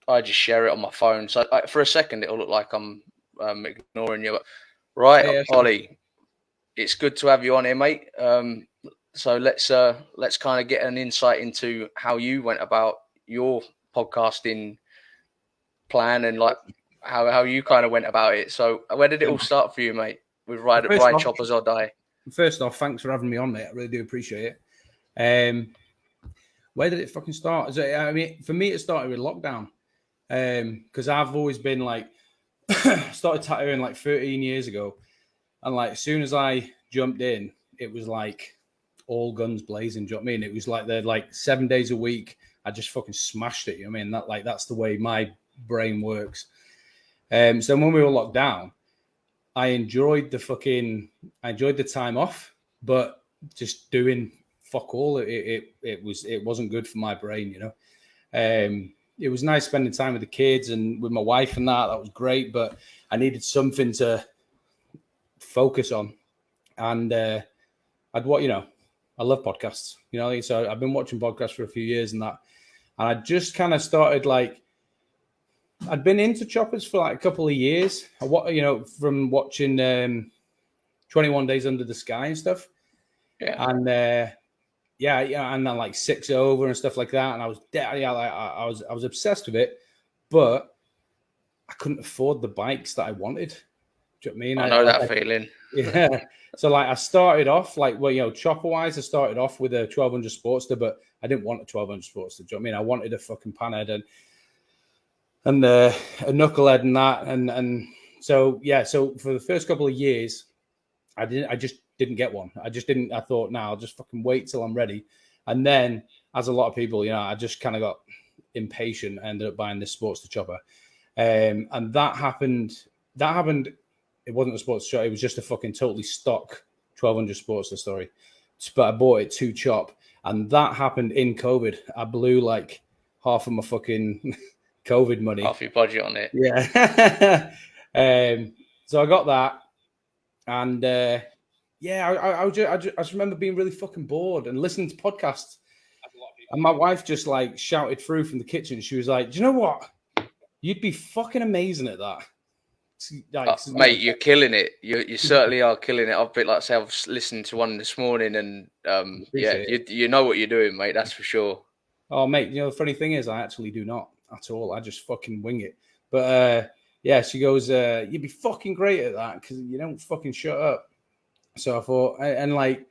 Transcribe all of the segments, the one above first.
I just share it on my phone. So for a second, it'll look like I'm ignoring you. But right, Ollie, it's good to have you on here, mate. So let's kind of get an insight into how you went about your podcasting plan and like how you kind of went about it. So where did it all start for you, mate? With ride choppers or die. First off, thanks for having me on, mate. I really do appreciate it. Where did it fucking start? I mean, for me, it started with lockdown. Because I've always been like, started tattooing like 13 years ago. And like, as soon as I jumped in, it was like all guns blazing. Do you know what I mean? It was like they're like 7 days a week. I just fucking smashed it. You know what I mean? That's the way my brain works. So when we were locked down, I enjoyed the time off, but just doing fuck all. It wasn't good for my brain, you know. It was nice spending time with the kids and with my wife and that was great, but I needed something to focus on. And I love podcasts, you know, so I've been watching podcasts for a few years and I just kind of started like, I'd been into choppers for like a couple of years, from watching 21 Days Under the Sky and stuff. Yeah. And and then like 6 Over and stuff like that. And I was obsessed with it, but I couldn't afford the bikes that I wanted. Do you know what I mean? I know that feeling. Yeah. So like I started off chopper wise, I started off with a 1200 Sportster, but I didn't want a 1200 Sportster. Do you know what I mean? I wanted a fucking panhead and a knucklehead and that. And so for the first couple of years, I just didn't get one. I thought, nah, I'll just fucking wait till I'm ready. And then, as a lot of people, I just kind of got impatient. I ended up buying this Sportster chopper. And that happened. It wasn't a Sportster chopper. It was just a fucking totally stock 1200 Sportster story. But I bought it to chop. And that happened in COVID. I blew like half of my fucking COVID money. Half your budget on it. Yeah. So I got that. And I just remember being really fucking bored and listening to podcasts. And my wife just like shouted through from the kitchen. She was like, "Do you know what? You'd be fucking amazing at that." Like, mate, you're killing it. You certainly are killing it. I've I've listened to one this morning, and you know what you're doing, mate. That's for sure. Oh, mate, the funny thing is, I actually do not at all. I just fucking wing it. But she goes, "You'd be fucking great at that because you don't fucking shut up." So I thought, and like, it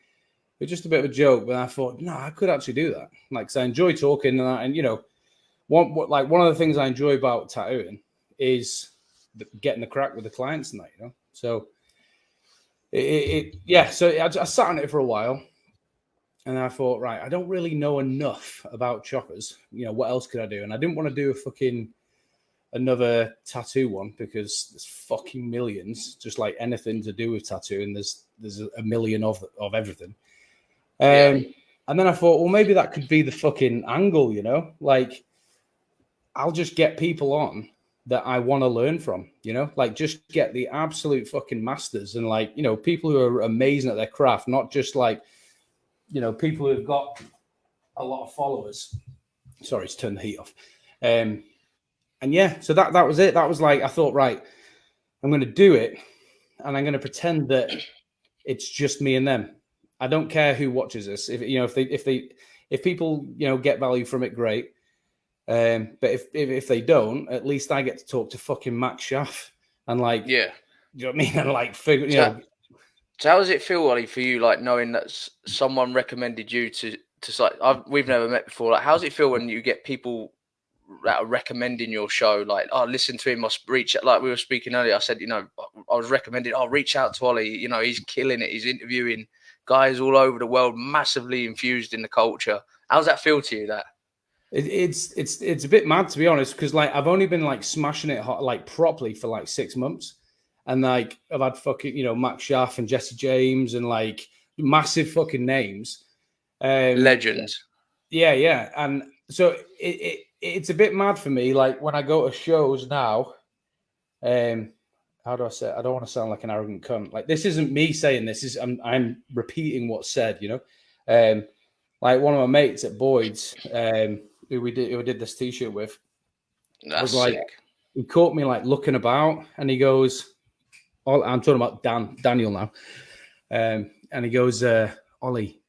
was just a bit of a joke, but I thought, no, I could actually do that. Like, cause I enjoy talking and that, and one of the things I enjoy about tattooing is getting the crack with the clients and that, So So I sat on it for a while, and I thought, right, I don't really know enough about choppers. What else could I do? And I didn't want to do another tattoo one because there's fucking millions, just like anything to do with tattooing. There's a million of everything. And then I thought, well, maybe that could be the fucking angle, like I'll just get people on that I want to learn from, like just get the absolute fucking masters and like, people who are amazing at their craft, not just like, people who've got a lot of followers. Sorry, to turn the heat off. And so that was it. That was like, I thought, right, I'm going to do it and I'm going to pretend that it's just me and them. I don't care who watches this. If people, get value from it, great. But if they don't, at least I get to talk to fucking Max Schaff and like, yeah, you know what I mean? And like, figure, So how does it feel, Ollie, for you, like knowing that someone recommended you to like, we've never met before. Like, how does it feel when you get people that are recommending your show? Like, oh, listen to him, must reach out. Like we were speaking earlier, I said, I was recommended, reach out to Ollie. He's killing it. He's interviewing guys all over the world, massively infused in the culture. How does that feel to you? That it's a bit mad, to be honest, because like I've only been like smashing it like properly for like 6 months, and like I've had fucking Max Schaff and Jesse James and like massive fucking names, legends. Yeah, and so it's a bit mad for me. Like when I go to shows now, how do I say it? I don't want to sound like an arrogant cunt. Like this isn't me saying this. I'm repeating what's said. Like one of my mates at Boyd's, who we did this t-shirt with. That's I was like, sick. he caught me like looking about, and he goes, I'm talking about Daniel now. And he goes, Ollie,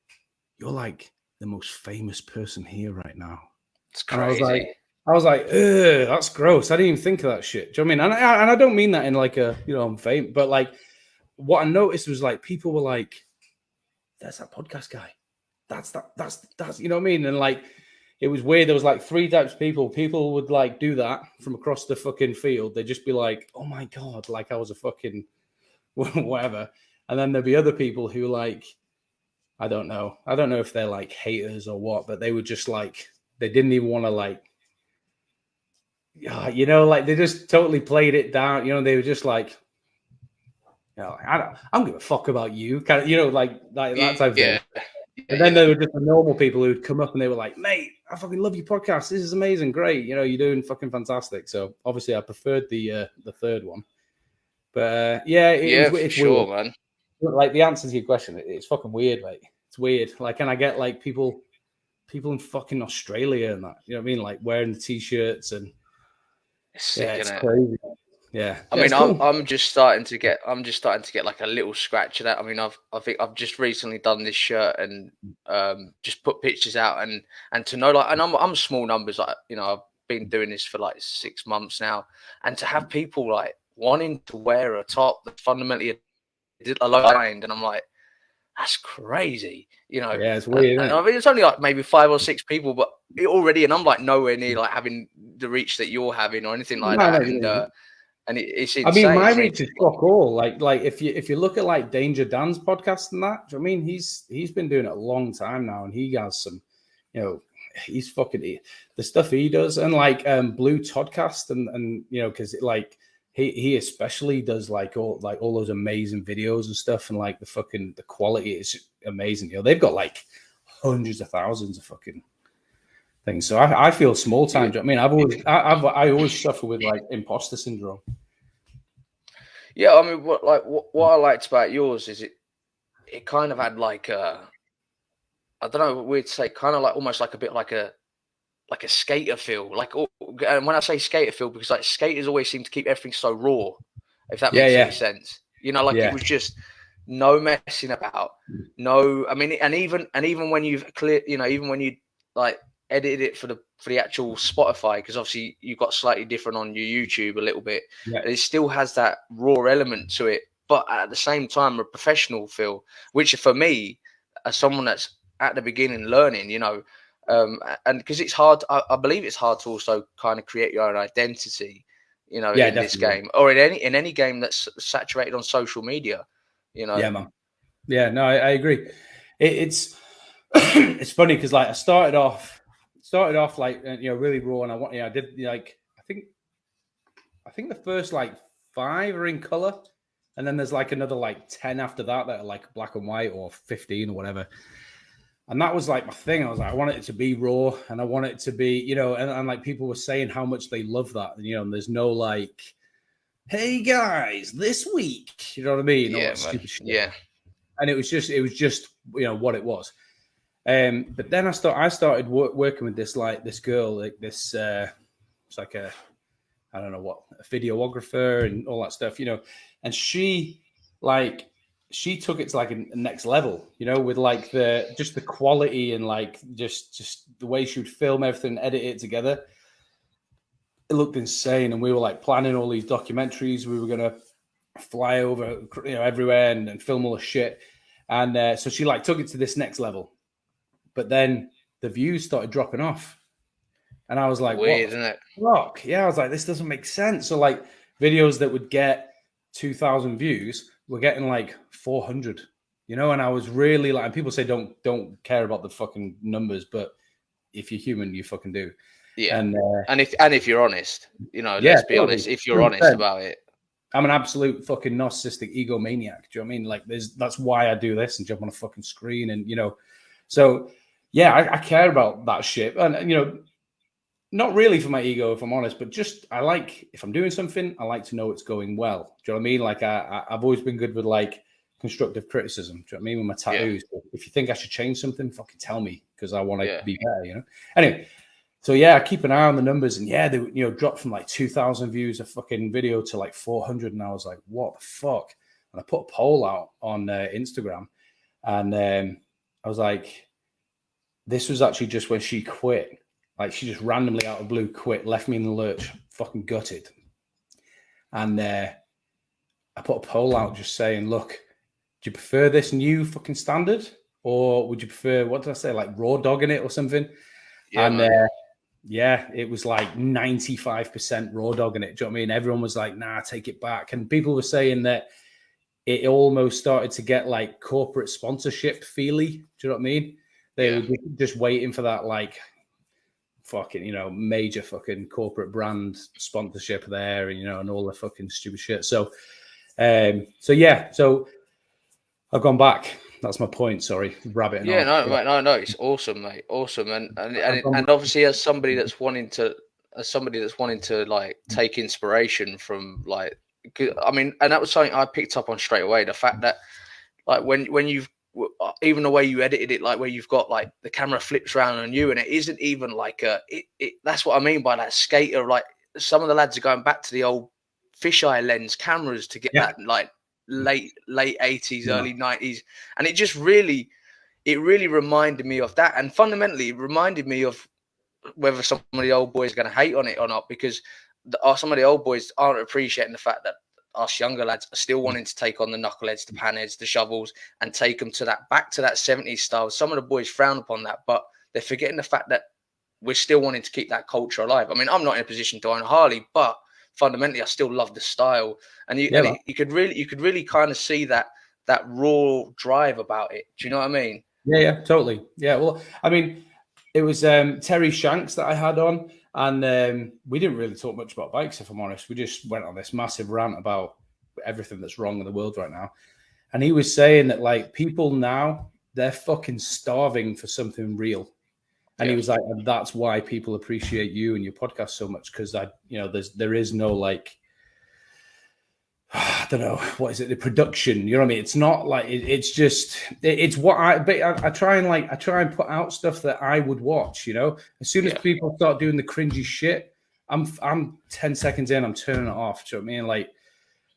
you're like the most famous person here right now. It's And crazy. I was like, that's gross. I didn't even think of that shit. Do you know what I mean? And I don't mean that in like a, I'm famous, but like what I noticed was like people were like, there's that podcast guy. That's, you know what I mean? And like, it was weird. There was like 3 types of people. People would like do that from across the fucking field. They'd just be like, oh my God, like I was a fucking whatever. And then there'd be other people who like, I don't know if they're like haters or what, but they were just like, they didn't even want to like, like they just totally played it down. They were just like, I don't give a fuck about you, kind of, like that type of thing. And then there were just the normal people who'd come up and they were like, mate, I fucking love your podcast. This is amazing. Great. You're doing fucking fantastic. So obviously I preferred the third one. But it's sure, weird. man. Like the answer to your question, it's fucking weird. Like it's weird. Like, and I get like people in fucking Australia and that, you know what I mean? Like wearing the t-shirts and It's sick, it's isn't it? crazy. Yeah. I mean, cool. I'm just starting to get like a little scratch of that. I mean, I think I've just recently done this shirt and just put pictures out and to know like, and I'm small numbers, like, I've been doing this for like 6 months now, and to have people like wanting to wear a top that's fundamentally aligned, and I'm like, that's crazy, Yeah, it's weird. And I mean, it's only like maybe 5 or 6 people, but already, and I'm like nowhere near like having the reach that you're having or anything like that, and it's insane. I mean, my reach is fuck all. Like if you look at like Danger Dan's podcast and that, I mean, he's been doing it a long time now, and he has some, he's fucking the stuff he does, and like Blue Toddcast and because like he especially does like all those amazing videos and stuff, and like the quality is amazing. They've got like hundreds of thousands of fucking things. So I feel small time. I mean, I always suffer with like imposter syndrome. Yeah, I mean, what I liked about yours is it kind of had like I don't know, we'd say kind of like almost like a bit like a skater feel. And when I say skater feel, because like skaters always seem to keep everything so raw, if that makes any sense. It was just no messing about. No, I mean, and even when you've cleared, even when you like edited it for the actual Spotify, because obviously you got slightly different on your YouTube a little bit. It still has that raw element to it, but at the same time a professional feel, which for me, as someone that's at the beginning learning, and because it's hard, I believe it's hard to also kind of create your own identity, in this game or in any game that's saturated on social media, Yeah, man. Yeah, no, I agree. It's it's funny because like I started off like really raw, and I did like I think the first like 5 are in color, and then there's like another like 10 after that are like black and white, or 15 or whatever. And that was like my thing. I was like, I wanted it to be raw, and I want it to be, and like people were saying how much they love that, and there's no like, hey guys, this week, you know what I mean? Yeah, stupid shit. Yeah. And it was just what it was. But then I started working with this girl, like this, it's like I don't know what, a videographer and all that stuff, and she took it to like a next level, with like the quality and like just the way she would film everything, edit it together. It looked insane, and we were like planning all these documentaries. We were gonna fly over, everywhere and film all the shit. And so she like took it to this next level, but then the views started dropping off, and I was like, weird, isn't it? Fuck. Yeah, I was like, this doesn't make sense. So like videos that would get 2,000 views were getting like 400, and I was really like, and people say don't care about the fucking numbers, but if you're human, you fucking do. Yeah. And if you're honest, let's be honest, if you're honest about it. I'm an absolute fucking narcissistic egomaniac. Do you know what I mean? Like that's why I do this and jump on a fucking screen and, so yeah, I care about that shit. And, not really for my ego, if I'm honest, but just, I like, if I'm doing something, I like to know it's going well. Do you know what I mean? Like I've always been good with like constructive criticism. Do you know what I mean? With my tattoos. Yeah. If you think I should change something, fucking tell me, because I want to be better, Anyway, So yeah, I keep an eye on the numbers, and yeah, they dropped from like 2,000 views a fucking video to like 400, and I was like, what the fuck? And I put a poll out on Instagram, and I was like, this was actually just when she quit. Like, she just randomly out of blue quit, left me in the lurch, fucking gutted. And I put a poll out just saying, look, do you prefer this new fucking standard, or would you prefer, what did I say, like raw dogging it or something? Yeah, and yeah, it was like 95% raw dogging it. Do you know what I mean? Everyone was like, nah, take it back. And people were saying that it almost started to get like corporate sponsorship feely. Do you know what I mean? They were just waiting for that, like, fucking, major fucking corporate brand sponsorship there, and, and all the fucking stupid shit. So I've gone back. That's my point. Sorry, rabbiting. Yeah, no, it's awesome, mate. Awesome, and obviously, as somebody that's wanting to like take inspiration from, like, I mean, and that was something I picked up on straight away. The fact that, like, when you've, even the way you edited it, like where you've got like the camera flips around on you, and it isn't even like that's what I mean by that skater. Like, some of the lads are going back to the old fisheye lens cameras to get that like late 80s, early 90s, and it just really reminded me of that, and fundamentally it reminded me of whether some of the old boys are going to hate on it or not, because some of the old boys aren't appreciating the fact that us younger lads are still wanting to take on the knuckleheads, the panheads, the shovels, and take them to that, back to that 70s style. Some of the boys frown upon that, but they're forgetting the fact that we're still wanting to keep that culture alive. I mean, I'm not in a position to own a Harley, but fundamentally I still love the style, and you could really kind of see that raw drive about it. Do you know what I mean? Yeah, totally. Yeah, well, I mean, it was Terry Shanks that I had on, and we didn't really talk much about bikes, if I'm honest. We just went on this massive rant about everything that's wrong in the world right now. And he was saying that, like, people now, they're fucking starving for something real. And he was like, and that's why people appreciate you and your podcast so much, because there is no, like, I don't know, what is it? The production, you know what I mean? It's not like it's just, it's what I try and put out stuff that I would watch, as soon as people start doing the cringy shit, I'm 10 seconds in, I'm turning it off. Do you know what I mean? Like,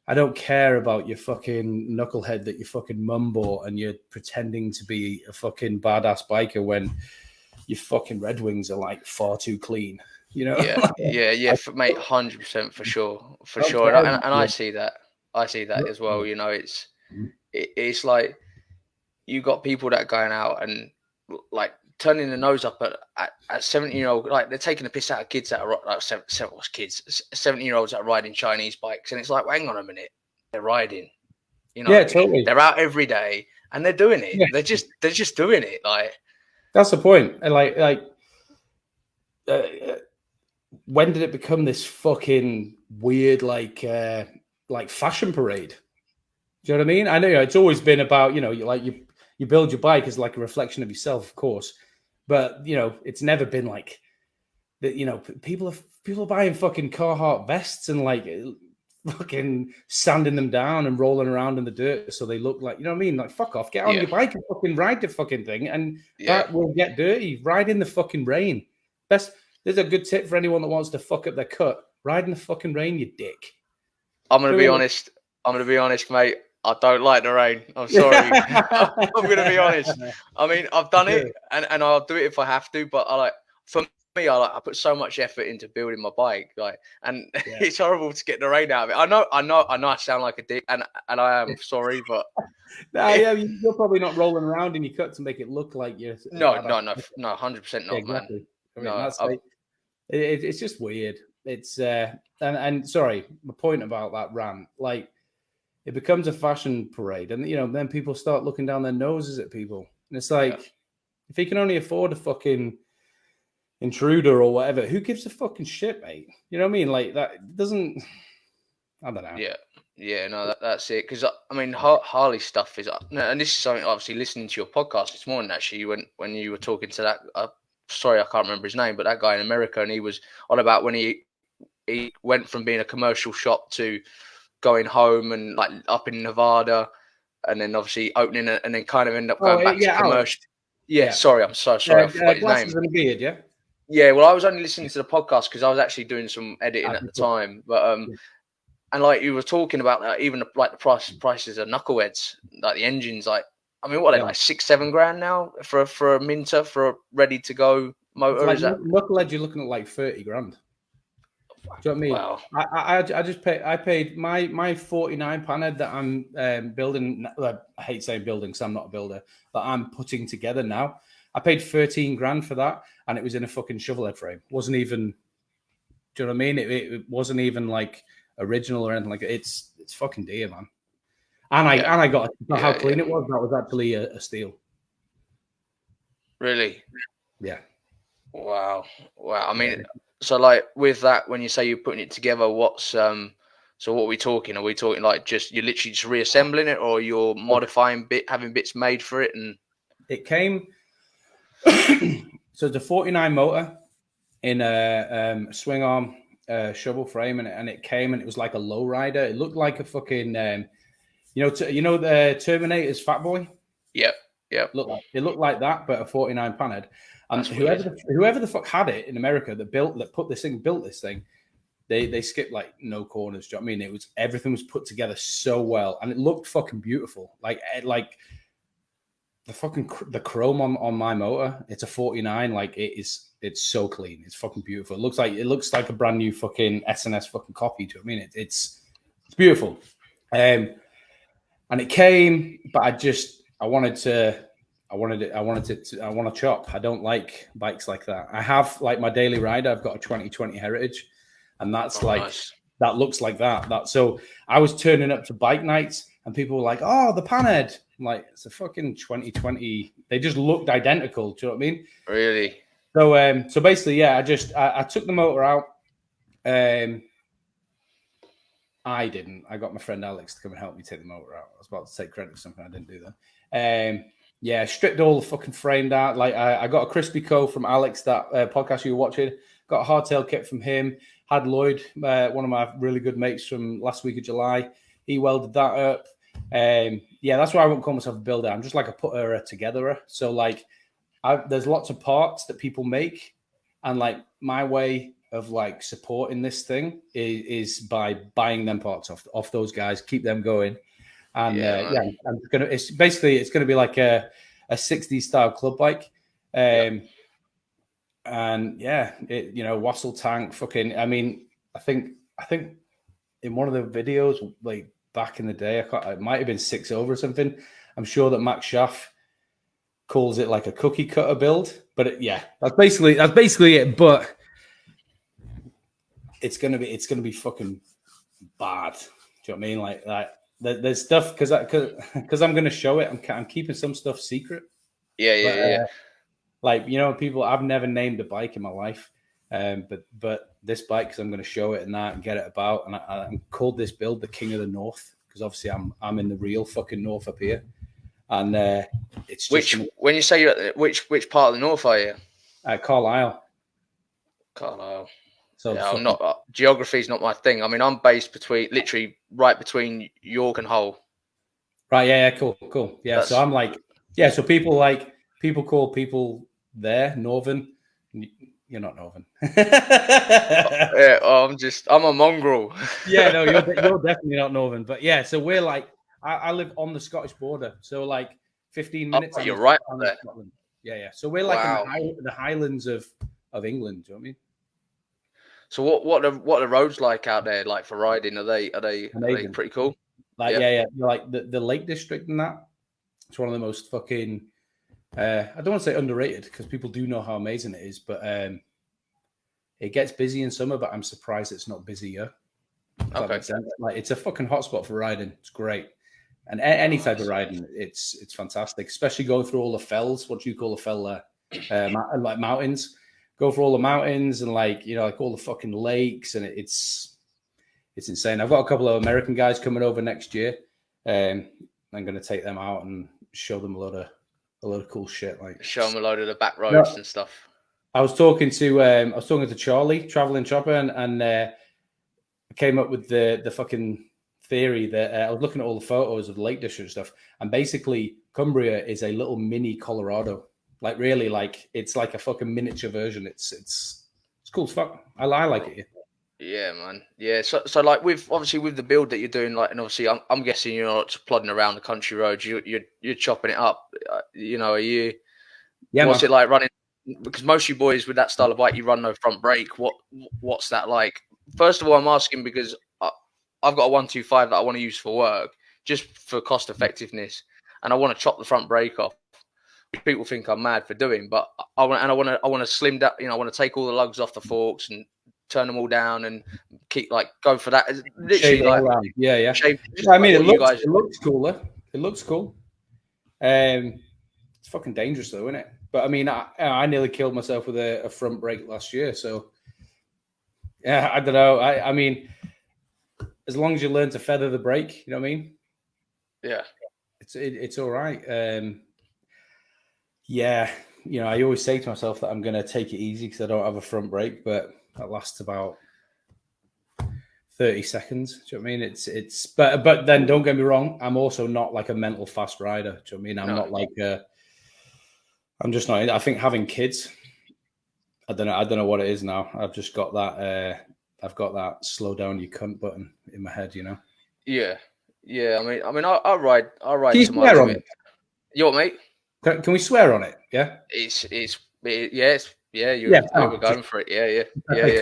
I don't care about your fucking knucklehead that your fucking mum bought, and you're pretending to be a fucking badass biker when your fucking Red Wings are like far too clean, Yeah, mate, 100% for sure. And I see that. As well. It's like you got people that are going out and like turning the nose up at 17-year-old, like they're taking the piss out of kids that are like 17-year-olds that are riding Chinese bikes, and it's like, well, hang on a minute, they're riding, totally. They're out every day and they're doing it. Yeah. They're just doing it. Like, that's the point. And when did it become this fucking weird like fashion parade? Do you know what I mean? I know it's always been about, you build your bike as like a reflection of yourself, of course, but it's never been like that. People are buying fucking Carhartt vests and like fucking sanding them down and rolling around in the dirt so they look like, you know what I mean? Like, fuck off, get on your bike and fucking ride the fucking thing, and that will get dirty. Ride in the fucking rain. There's a good tip for anyone that wants to fuck up their cut. Ride in the fucking rain, you dick. I'm gonna be honest, mate. I don't like the rain. I'm sorry. I'm going to be honest. I mean, I've done it, and I'll do it if I have to. But I put so much effort into building my bike, and it's horrible to get the rain out of it. I know. I sound like a dick, and I am sorry, but you're probably not rolling around in your cut to make it look like you're. No, 100% not, exactly. Man. I mean, it's just weird. It's and sorry, my point about that rant, like, it becomes a fashion parade, and then people start looking down their noses at people, and it's like, if he can only afford a fucking intruder or whatever, who gives a fucking shit, mate? You know what I mean? Like, that doesn't. I don't know. Yeah, no, that's it. Because I mean, Harley stuff is, and this is something, obviously, listening to your podcast this morning, actually, when you were talking to that. Sorry, I can't remember his name, but that guy in America, and he was on about when he went from being a commercial shop to going home and like up in Nevada, and then obviously opening it, and then kind of end up going back to commercial. Yeah, sorry, I'm so sorry. I forgot his name. And a beard, yeah. Yeah, well, I was only listening to the podcast because I was actually doing some editing at the time. But and like you were talking about that, even like the prices of knuckleheads, like the engines, like I mean, what are they like 6-7 grand now for a Minter for a ready to go motor? Like is that knucklehead? You're looking at like 30 grand. Do you know what I mean? Wow. I just paid my 49 panhead that I'm building. I hate saying building because I'm not a builder, that I'm putting together now. I paid 13 grand for that, and it was in a fucking shovel head frame. Wasn't even. Do you know what I mean? It wasn't even like original or anything like that. It's fucking dear, man. And I got how clean it was. That was actually a steal. Really? Yeah. Wow. I mean, so like with that, when you say you're putting it together, what's so what are we talking? Are we talking like just you're literally just reassembling it, or you're modifying having bits made for it? And it came. So the 49 motor in a swing arm shovel frame, and it came and it was like a lowrider. It looked like a fucking you know the Terminator's Fat Boy. Yeah. It looked like that, but a 49 panhead. And whoever the fuck had it in America that built this thing, they skipped like no corners. Do you know what I mean? Everything was put together so well, and it looked fucking beautiful. Like the chrome on my motor. It's a 49. Like it's so clean. It's fucking beautiful. It looks like a brand new fucking SNS fucking copy. Do you know what I mean? It's beautiful. And it came, but I want to chop. I don't like bikes like that. I have like my daily rider. I've got a 2020 Heritage, and that's nice. That looks like that. So I was turning up to bike nights, and people were like, "Oh, the panhead." I'm like, it's a fucking 2020. They just looked identical. Do you know what I mean? Really? So basically, yeah. I took the motor out. I didn't. I got my friend Alex to come and help me take the motor out. I was about to take credit for something I didn't do then. Yeah, stripped all the fucking framed out. Like I got a crispy co from Alex, that podcast you were watching. Got a hardtail kit from him. Had Lloyd, one of my really good mates from last week of July. He welded that up. Yeah, that's why I won't call myself a builder. I'm just like a putter togetherer. So like, there's lots of parts that people make, and like my way of like supporting this thing is by buying them parts off those guys, keep them going. And it's gonna be like a 60s style club bike. And yeah, Wassel tank, fucking. I mean, I think in one of the videos, like back in the day, it might have been 6 over or something. I'm sure that Max Schaff calls it like a cookie cutter build, but that's basically it. But it's gonna be fucking bad. Do you know what I mean? Like there's stuff because I'm gonna show it. I'm keeping some stuff secret. Yeah. Like people, I've never named a bike in my life, but this bike, because I'm going to show it and get it about, and I called this build the King of the North, because obviously I'm in the real fucking north up here, and it's just when you say you're at which part of the north are you? Carlisle. So yeah, I'm not. Geography is not my thing. I mean, I'm based literally right between York and Hull. Right. Yeah. Cool. Yeah. So I'm like, yeah. So people call people there northern. You're not northern. Yeah. I'm a mongrel. Yeah. No, you're definitely not northern. But yeah. So we're like, I live on the Scottish border. So like 15 minutes. Oh, you're right there. Scotland. Yeah. So we're like in the Highlands of England. Do you know what I mean? So what are the roads like out there? Like for riding, are they pretty cool? Like yeah. Like the Lake District and that. It's one of the most fucking. I don't want to say underrated, because people do know how amazing it is, but it gets busy in summer. But I'm surprised it's not busier. Okay. Like it's a fucking hotspot for riding. It's great, and any type of riding, it's fantastic. Especially going through all the fells. What do you call a fell there? Like mountains. Go for all the mountains and like all the fucking lakes, and it's insane. I've got a couple of American guys coming over next year. I'm going to take them out and show them a lot of cool shit. Like show them a load of the back roads and stuff. I was talking to Charlie, Traveling Chopper, and I came up with the fucking theory that I was looking at all the photos of the Lake District and stuff, and basically Cumbria is a little mini Colorado. Like really, like it's like a fucking miniature version. It's cool as fuck. I like it. Yeah, man. Yeah. So like with the build that you're doing, like, and obviously I'm guessing you're not just plodding around the country roads. You're chopping it up. Are you? Yeah, what's man. it like running? Because most of you boys with that style of bike, you run no front brake. What's that like? First of all, I'm asking because I've got a 125 that I want to use for work, just for cost effectiveness, and I want to chop the front brake off, which people think I'm mad for doing. But I want to slim down. I want to take all the lugs off the forks and turn them all down and keep go for that. Literally, yeah. shape. I mean, it looks cooler. It looks cool. It's fucking dangerous though, isn't it? But I mean, I nearly killed myself with a front brake last year. So yeah, I don't know. I mean, as long as you learn to feather the brake, you know what I mean? Yeah, it's all right. Yeah, I always say to myself that I'm going to take it easy because I don't have a front brake, but that lasts about 30 seconds. Do you know what I mean? It's but then don't get me wrong, I'm also not like a mental fast rider. Do you know what I mean? I'm not like I'm just not. I think having kids, I don't know what it is now. I've just got that. I've got that slow down you cunt button in my head. Yeah. I mean, I ride Can you to my swear on limit. it? You what, mate? Can we swear on it? Yeah. We're going for it. Yeah. Okay,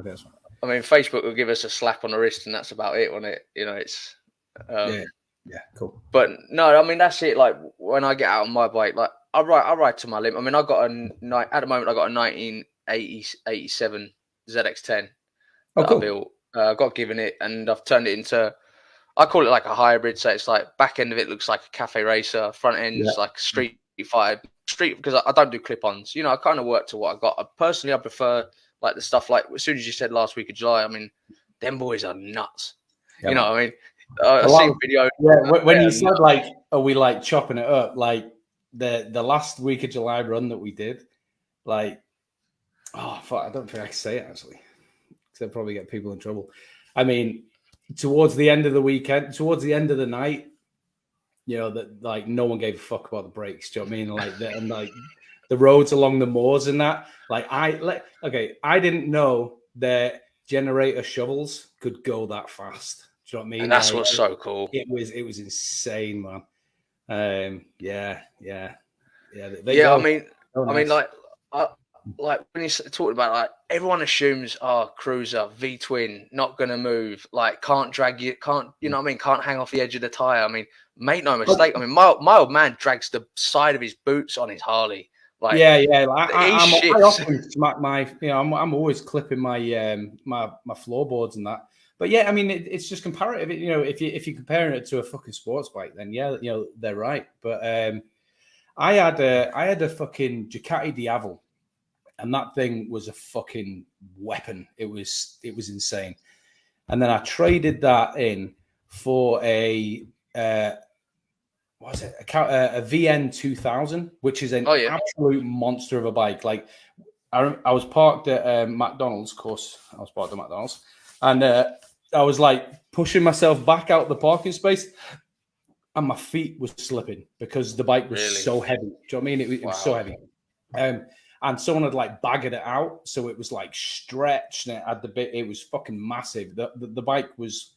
that's fine. I mean, Facebook will give us a slap on the wrist, and that's about it, won't it? It's. Yeah, cool. But no, I mean that's it. Like when I get out on my bike, like I ride to my limit. I mean, at the moment I got a 1987 ZX10 that cool. I built. I got given it, and I've turned it into. I call it like a hybrid. So it's like back end of it looks like a cafe racer, front end's like a street fight. Because I don't do clip-ons. I kind of work to what I got. I prefer like the stuff like as soon as you said last week of July. I mean, them boys are nuts. Yeah, I mean. I've seen videos. Yeah, when you said like, are we like chopping it up? Like the last week of July run that we did, like, fuck, I don't think I can say it actually, because I'd probably get people in trouble. I mean, towards the end of the weekend, towards the end of the night, that like no one gave a fuck about the brakes. Do you know what I mean? Like the roads along the moors and that. I didn't know that generator shovels could go that fast. Do you know what I mean? And that's what's so cool. It was insane, man. Yeah. I mean, like when you talked about like everyone assumes cruiser V-twin not gonna move, like can't drag you, can't hang off the edge of the tire. I mean, make no mistake. I mean, my old man drags the side of his boots on his Harley. Like, I often smack my, I'm always clipping my my floorboards and that. But yeah, I mean, it's just comparative. If you're comparing it to a fucking sports bike, then yeah, they're right. But I had a fucking Ducati Diavel, and that thing was a fucking weapon. It was insane. And then I traded that in for a VN 2000, which is an absolute monster of a bike. Like I was parked at McDonald's, of course. I was parked at McDonald's, and I was like pushing myself back out the parking space, and my feet were slipping because the bike was so heavy. Do you know what I mean? It was so heavy. And someone had like bagged it out, so it was like stretched, and it had the bit. It was fucking massive. The bike was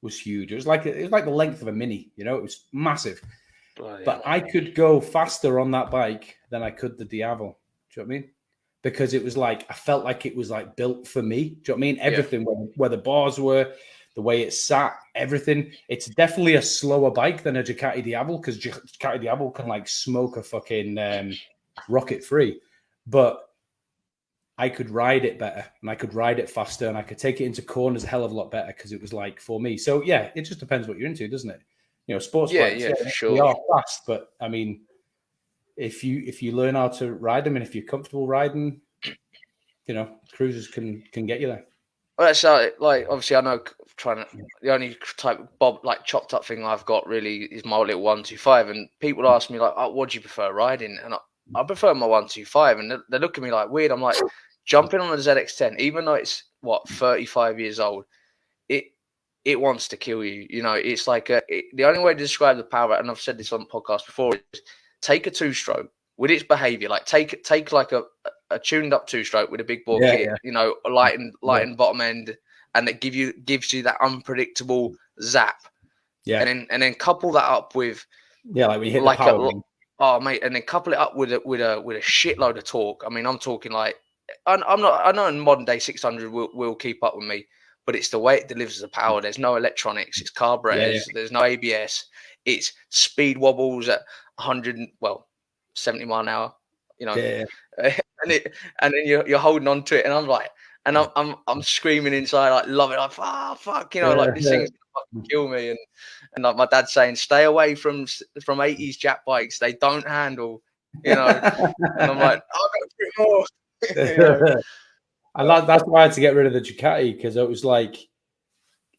huge. It was like the length of a Mini. It was massive. But I could go faster on that bike than I could the Diavel. Do you know what I mean? Because it was like, I felt like it was like built for me. Do you know what I mean? Everything, where the bars were, the way it sat, everything. It's definitely a slower bike than a Ducati Diavel, because Ducati Diavel can like smoke a fucking rocket free. But I could ride it better, and I could ride it faster, and I could take it into corners a hell of a lot better because it was like for me. So yeah, it just depends what you're into, doesn't it? Sports bikes, for sure. They are fast, but I mean, if you learn how to ride them, and if you're comfortable riding, cruisers can get you there. Well, that's like obviously I know the only type of chopped up thing I've got really is my little 125, and people ask me like, what do you prefer riding? And I prefer my 125, and they look at me like weird. I'm like, jumping on a ZX10, even though it's 35 years old, it wants to kill you. It's like the only way to describe the power, and I've said this on the podcast before, is take a two-stroke, with its behaviour, like take like a tuned up 2-stroke with a big bore kit, you know, light and bottom end, and it gives you that unpredictable zap. Yeah. And then couple that up with like when you hit the power wing. Oh mate, and then couple it up with a shitload of torque. I mean, I'm talking like I know in modern day 600 will keep up with me, but it's the way it delivers the power. There's no electronics, it's carburetors, there's no ABS, it's speed wobbles at 70 mile an hour, you know. And then you're holding on to it, and I'm like, and I'm screaming inside, like, love it, like, oh fuck, you know, like this thing's gonna fucking kill me. And like my dad's saying, stay away from 80s Jap bikes, they don't handle, you know. And I'm like, I've got a bit more. You know? And that's why I had to get rid of the Ducati, because it was like,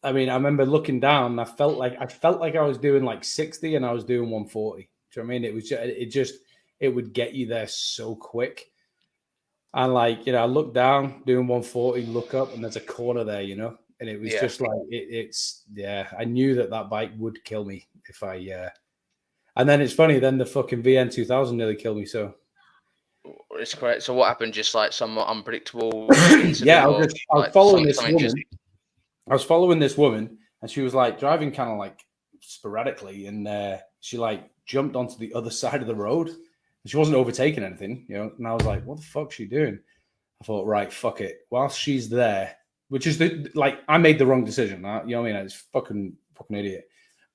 I mean, I remember looking down, I felt like I was doing like 60 and I was doing 140. Do you know what I mean? It was it would get you there so quick. And like, you know, I look down doing 140, look up, and there's a corner there, you know, and it was just like I knew that bike would kill me if I. And then it's funny, then the fucking VN 2000 nearly killed me. So it's correct. So what happened? Just like somewhat unpredictable. I was following this woman. I was following this woman, and she was like driving kind of like sporadically, and she like jumped onto the other side of the road. She wasn't overtaking anything, you know, and I was like, what the fuck's she doing? I thought, right, fuck it. Whilst she's there, which is I made the wrong decision. You know what I mean? I was fucking idiot.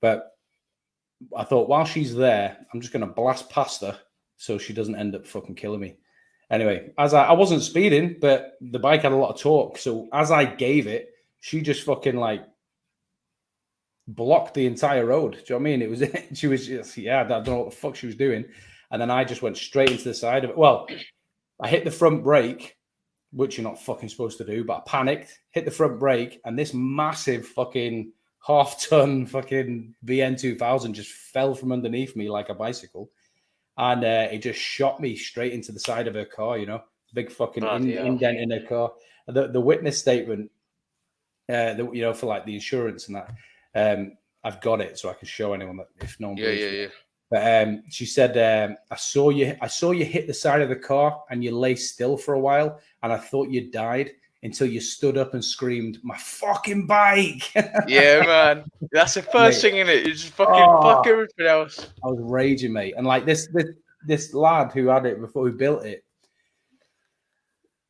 But I thought, while she's there, I'm just going to blast past her so she doesn't end up fucking killing me. Anyway, as I wasn't speeding, but the bike had a lot of torque. So as I gave it, she just fucking like blocked the entire road. Do you know what I mean? It was, she was just, I don't know what the fuck she was doing. And then I just went straight into the side of it. Well, I hit the front brake, which you're not fucking supposed to do, but I panicked, hit the front brake, and this massive fucking half-ton fucking VN 2000 just fell from underneath me like a bicycle. And it just shot me straight into the side of her car, you know, big fucking indent in her car. The witness statement, you know, for like the insurance and that, I've got it so I can show anyone that if no one believes me. But she said, I saw you hit the side of the car and you lay still for a while, and I thought you died until you stood up and screamed, "My fucking bike!" Yeah, man, that's the first thing in it. You just fuck everything else. I was raging, mate, and like this lad who had it before, who built it,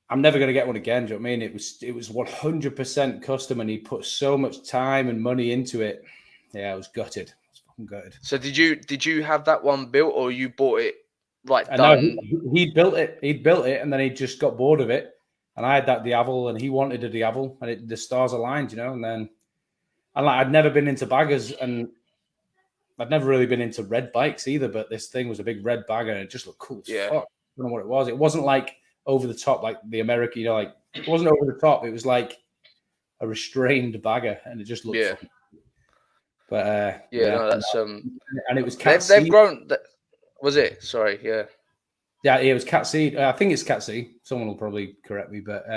I'm never going to get one again. Do you know what I mean? It was 100% custom, and he put so much time and money into it. Yeah, I was gutted. Good. So did you have that one built, or you bought it like done? No, he built it. He'd built it, and then he just got bored of it. And I had that Diavel, and he wanted a Diavel, and the stars aligned, you know. And I'd never been into baggers, and I'd never really been into red bikes either. But this thing was a big red bagger, and it just looked cool as fuck. I don't know what it was. It wasn't like over the top like the American, you know, like it wasn't over the top. It was like a restrained bagger, and it just looked. Yeah. But no, that's and it was cat they've grown. Was it? Sorry, yeah, it was cat seed. I think it's cat seed. Someone will probably correct me, but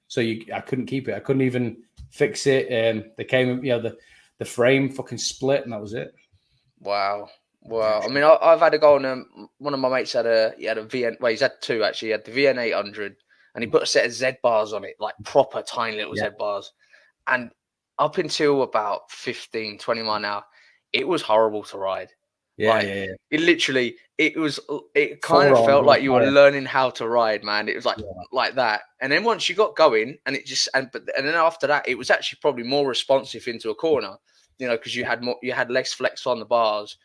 so I couldn't keep it. I couldn't even fix it. They came, you know, the frame fucking split, and that was it. Wow. I mean, I've had a go on. One of my mates had a VN. Well, he's had two actually. He had the VN 800, and he put a set of Z bars on it, like proper tiny little Z bars, and up until about 15, 20 mile an hour, it was horrible to ride. It literally, it kind of felt like you were learning how to ride, man. It was like that. And then once you got going, and it just, and then after that, it was actually probably more responsive into a corner, you know, because you had less flex on the bars.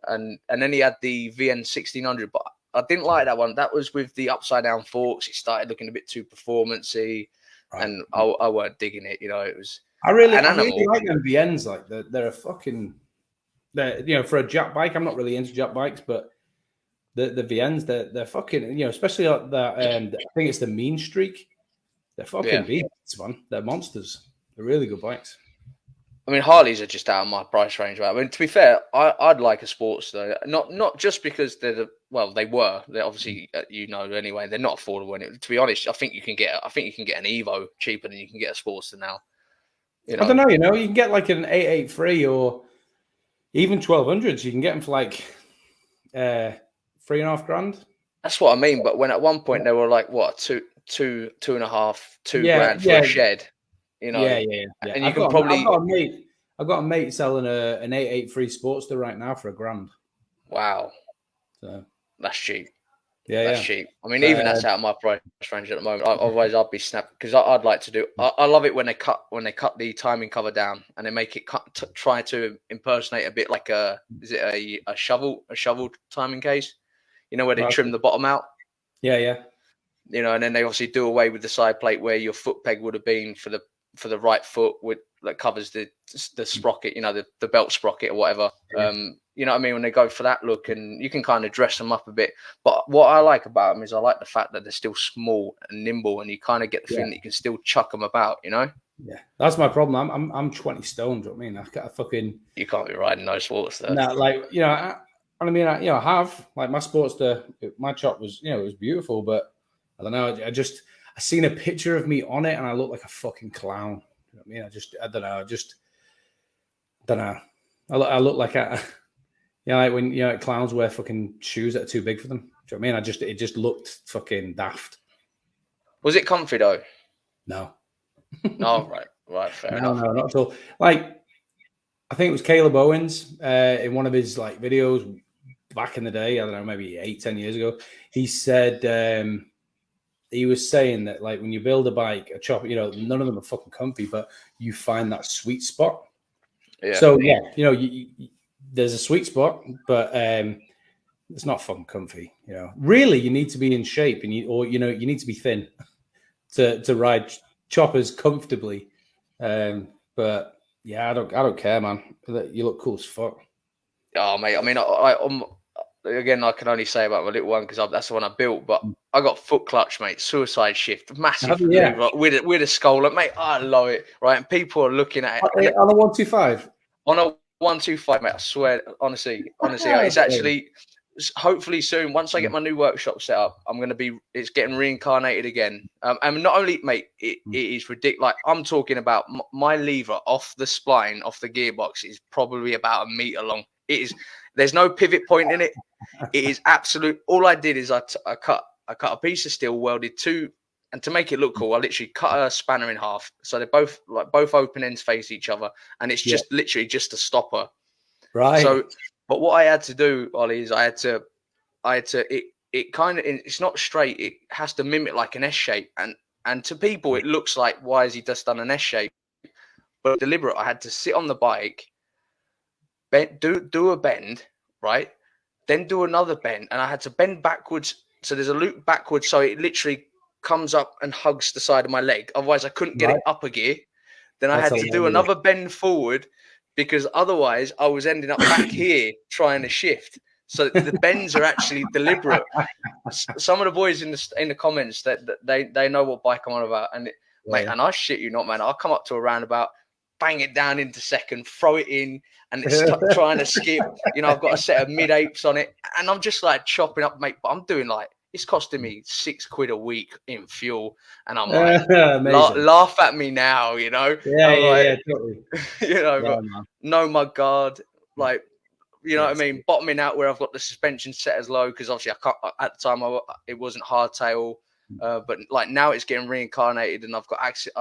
And then he had the VN 1600, but I didn't like that one. That was with the upside down forks. It started looking a bit too performancy, and I weren't digging it. You know, it was. I really like them VNs. Like they're a fucking, you know, for a Jap bike. I'm not really into Jap bikes, but the VNs, they're fucking, you know, especially like that. I think it's the Mean Streak. They're fucking beasts, man. They're monsters. They're really good bikes. I mean, Harleys are just out of my price range, right? I mean, to be fair, I'd like a Sportster, not just because they're they're obviously, you know, anyway, they're not affordable. And to be honest, I think you can get an Evo cheaper than you can get a Sportster now. You know? I don't know, you know, you can get like an 883 or even 1200s. You can get them for like $3,500. That's what I mean. But when at one point they were like, what, two and a half, $2,000 for Yeah, a shed, you know, yeah. and you can probably. I've got a mate selling an 883 Sportster right now for $1,000. Wow, So that's cheap. yeah, That's yeah. cheap. I mean, even that's out of my price range at the moment. Otherwise, I'd be snapped because I'd like to do. I love it when they cut the timing cover down and they make it try to impersonate a bit like is it a shovel timing case? You know, where they trim the bottom out. Yeah. You know, and then they obviously do away with the side plate where your foot peg would have been for the right foot that covers the sprocket, you know, the belt sprocket or whatever. Yeah. You know what I mean? When they go for that look, and you can kind of dress them up a bit. But what I like about them is I like the fact that they're still small and nimble, and you kind of get the feeling that you can still chuck them about. You know? Yeah, that's my problem. I'm 20 stone. Do you know what I mean? I got a fucking. You can't be riding those Sportsters. No, like I have like my Sportster. My chop was, it was beautiful, but I don't know. I seen a picture of me on it, and I look like a fucking clown. You know what I mean? I don't know. I look like like when clowns wear fucking shoes that are too big for them. Do you know what I mean? It just looked fucking daft. Was it comfy though? No. No, right, fair enough. No, not at all. Like, I think it was Caleb Owens in one of his like videos back in the day. I don't know, maybe 8-10 years ago. He said he was saying that like when you build a bike, a chopper, none of them are fucking comfy, but you find that sweet spot. Yeah. So yeah, there's a sweet spot, but it's not fucking comfy. Really, you need to be in shape, and you need to be thin to ride choppers comfortably. But yeah, I don't care, man. You look cool as fuck. Oh mate, I mean, again, I can only say about my little one because that's the one I built. But I got foot clutch, mate, suicide shift, massive lever with a skull, mate. I love it, right? And people are looking at it on a 125. On a 125, mate. I swear, honestly, it's actually. Hopefully soon, once I get my new workshop set up, it's getting reincarnated again. And not only, mate, it is ridiculous. Like, I'm talking about my lever off the spline, off the gearbox, is probably about 1 meter long. There's no pivot point in it. It is absolute. All I did is I cut a piece of steel, welded two, and to make it look cool, I literally cut a spanner in half. So they're both open ends face each other. And it's just literally just a stopper. Right. So, but what I had to do, Ollie, is it's not straight. It has to mimic like an S shape. And to people, it looks like, why has he just done an S shape? But deliberate. I had to sit on the bike, do a bend, right? Then do another bend. And I had to bend backwards. So there's a loop backwards. So it literally comes up and hugs the side of my leg. Otherwise, I couldn't get it up a gear. Then I had to do another bend forward, because otherwise I was ending up back here trying to shift. So the bends are actually deliberate. Some of the boys in the comments that they know what bike I'm on about, and mate, and I shit you not, man. I'll come up to a roundabout, bang it down into second, throw it in, and it's trying to skip. I've got a set of mid apes on it, and I'm just like chopping up, mate. But I'm doing like, it's costing me £6 a week in fuel, and I'm like, laugh at me now, Yeah, totally. But no mud guard, like, what I mean, bottoming out where I've got the suspension set as low, because obviously I can't. At the time, it wasn't hardtail, but like now it's getting reincarnated, and I've got access.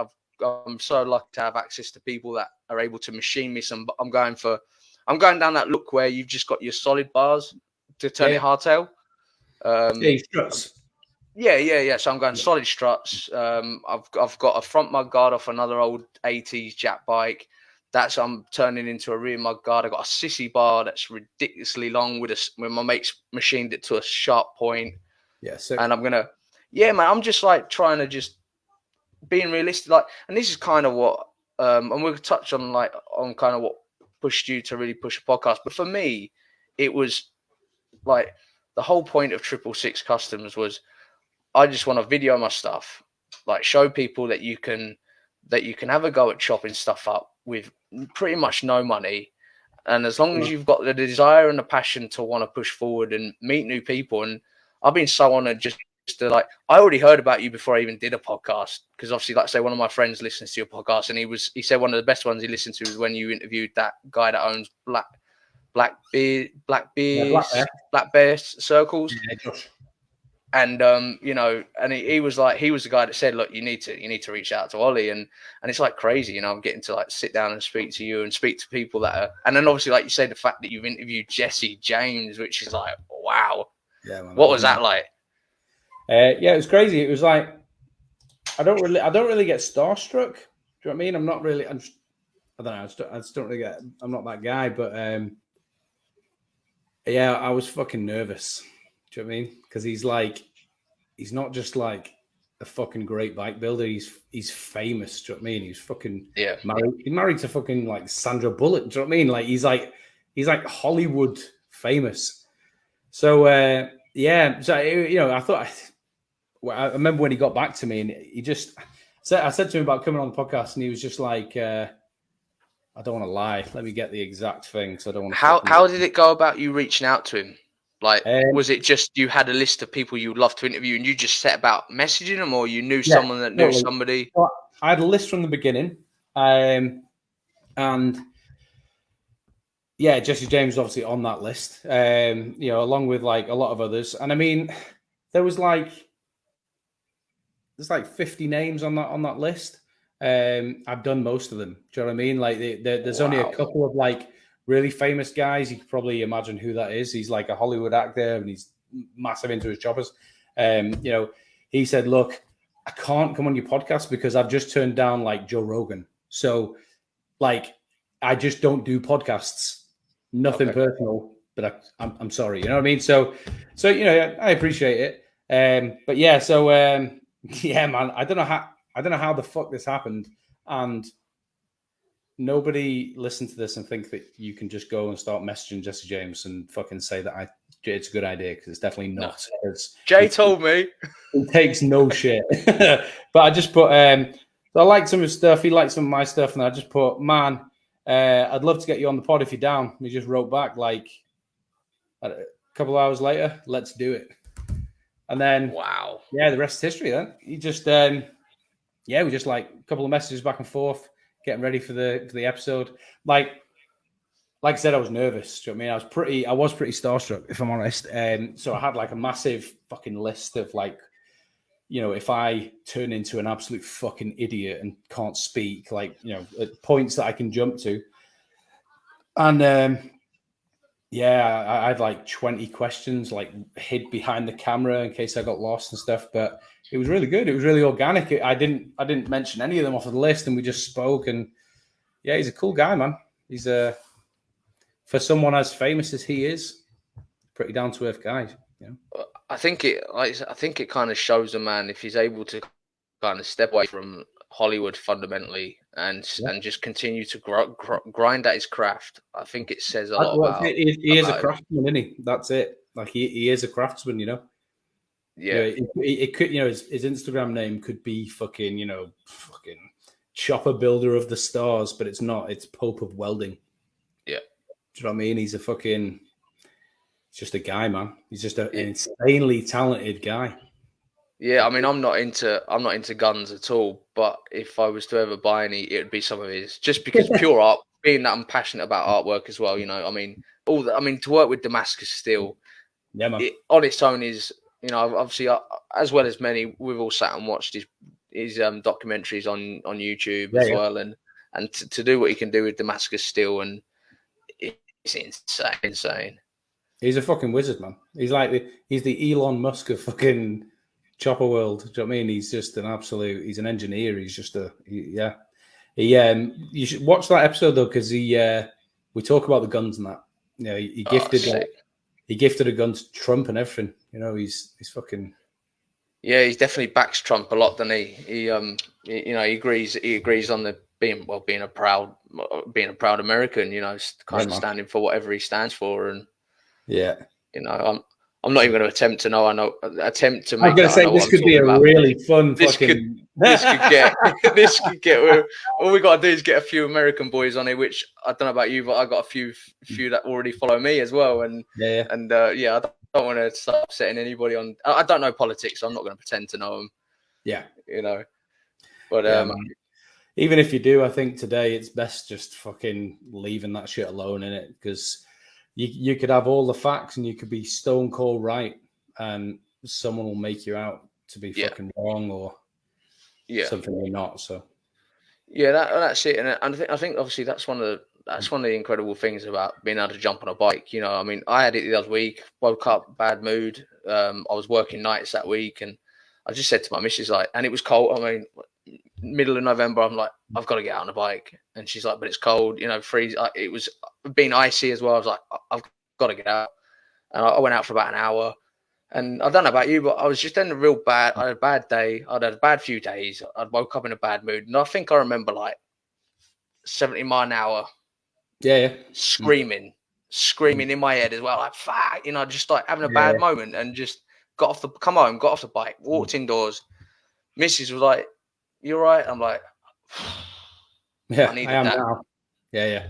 I'm so lucky to have access to people that are able to machine me some. I'm going down that look where you've just got your solid bars to turn it hardtail. Struts. Yeah. So I'm going solid struts. I've got a front mud guard off another old 80s Jap bike. I'm turning into a rear mud guard. I got a sissy bar that's ridiculously long when my mate's machined it to a sharp point. Yeah. And I'm gonna, man. I'm just like trying to just being realistic. Like, and this is kind of what, and we'll touch on kind of what pushed you to really push a podcast. But for me, it was like the whole point of 666 Customs was, I just want to video my stuff, like show people that you can have a go at chopping stuff up with pretty much no money. And as long as you've got the desire and the passion to want to push forward and meet new people. And I've been so honored just to, like, I already heard about you before I even did a podcast, because obviously, like, say, one of my friends listens to your podcast, and he said one of the best ones he listened to was when you interviewed that guy that owns Black Bear Circles. Yeah, Josh. And you know, and he was the guy that said, look, you need to reach out to Ollie, and it's like crazy, you know, I'm getting to like sit down and speak to you and speak to people that are, and then obviously like you say, the fact that you've interviewed Jesse James, which is like, wow, yeah, man, what was that like? Yeah, it was crazy. It was like I don't really get starstruck. Do you know what I mean? I'm not really. I don't know. I just don't really get. I'm not that guy, but yeah, I was fucking nervous. Do you know what I mean? Because he's not just like a fucking great bike builder. He's famous. Do you know what I mean? He's fucking married. He's married to fucking like Sandra Bullock. Do you know what I mean? Like he's like Hollywood famous. So yeah, so you know, I remember when he got back to me, and he just said, I said to him about coming on the podcast, and he was just like, I don't want to lie. Let me get the exact thing, so I don't want to. How did it go about you reaching out to him? Like, was it just you had a list of people you would love to interview, and you just set about messaging them, or you knew someone that knew somebody? Well, I had a list from the beginning, and yeah, Jesse James obviously on that list. You know, along with like a lot of others, and I mean, there's like 50 names on that list. I've done most of them. Do you know what I mean? Like there's only a couple of like really famous guys. You can probably imagine who that is. He's like a Hollywood actor, and he's massive into his choppers. You know, he said, "Look, I can't come on your podcast because I've just turned down like Joe Rogan. So, like, I just don't do podcasts. Nothing personal, but I'm sorry. You know what I mean? So you know, I appreciate it. But yeah, so yeah, man, I don't know how the fuck this happened, and nobody listened to this and think that you can just go and start messaging Jesse James and fucking say that it's a good idea, because it's definitely not. No. Jay told me he takes no shit. But I just put I liked some of his stuff. He liked some of my stuff, and I just put, man, I'd love to get you on the pod if you're down. He just wrote back like a couple of hours later, let's do it. And then yeah, the rest is history. Then he just yeah, we just like a couple of messages back and forth, getting ready for the episode. Like I said, I was nervous. Do you know what I mean? I was pretty starstruck, if I'm honest. So I had like a massive fucking list of like, you know, if I turn into an absolute fucking idiot and can't speak, like, you know, points that I can jump to. And yeah, I had like 20 questions, like hid behind the camera in case I got lost and stuff. But it was really good. It was really organic. I didn't mention any of them off of the list, and we just spoke. And yeah, he's a cool guy, man. He's for someone as famous as he is, pretty down to earth guy. You know? I think it kind of shows a man if he's able to kind of step away from Hollywood fundamentally and just continue to grind at his craft. I think it says a lot about. He is a craftsman, isn't he? That's it. Like he is a craftsman, you know. Yeah, you know, it could, you know, his Instagram name could be fucking, you know, fucking chopper builder of the stars, but it's not. It's Pope of welding. Yeah, do you know what I mean? He's just a guy, man. He's just an insanely talented guy. Yeah, I mean, I'm not into guns at all, but if I was to ever buy any, it would be some of his, just because pure art. Being that I'm passionate about artwork as well, you know. I mean, to work with Damascus steel, yeah, man. On its own is, you know, obviously as well as many, we've all sat and watched his documentaries on YouTube as well, and to do what he can do with Damascus steel, and it's insane. He's a fucking wizard, man. He's the Elon Musk of fucking chopper world. Do you know what I mean? He's just he's an engineer. He's just you should watch that episode though, because we talk about the guns and that. You know, he gifted a gun to Trump and everything. You know, he's fucking. Yeah, he definitely backs Trump a lot, doesn't he? He you know, he agrees on the being a proud American. You know, kind of standing for whatever he stands for, and yeah, you know, I'm not even going to attempt to know. I'm going to say this could be a really fun. This could get. All we got to do is get a few American boys on here. Which I don't know about you, but I got a few that already follow me as well. And yeah, I don't want to start upsetting anybody on. I don't know politics, so I'm not going to pretend to know them. Yeah, you know. But even if you do, I think today it's best just fucking leaving that shit alone, innit? Because you could have all the facts and you could be stone cold right, and someone will make you out to be fucking wrong or something you're not. So that's it. And I think obviously that's one of the incredible things about being able to jump on a bike. You know, I mean, I had it the other week. Woke up bad mood. I was working nights that week, and I just said to my missus, like, and it was cold. I mean, middle of November, I'm like, I've got to get out on a bike, and she's like, but it's cold, you know, freeze. It was being icy as well. I was like, I've got to get out, and I went out for about an hour. And I don't know about you, but I was just in a real bad. I had a bad day. I'd had a bad few days. I'd woke up in a bad mood, and I think I remember like 70 mile an hour. Screaming in my head as well, like fuck, you know, just like having a bad moment, and just got off the bike, walked indoors. Mrs. was like, "You all right?" I'm like, I needed that. Now.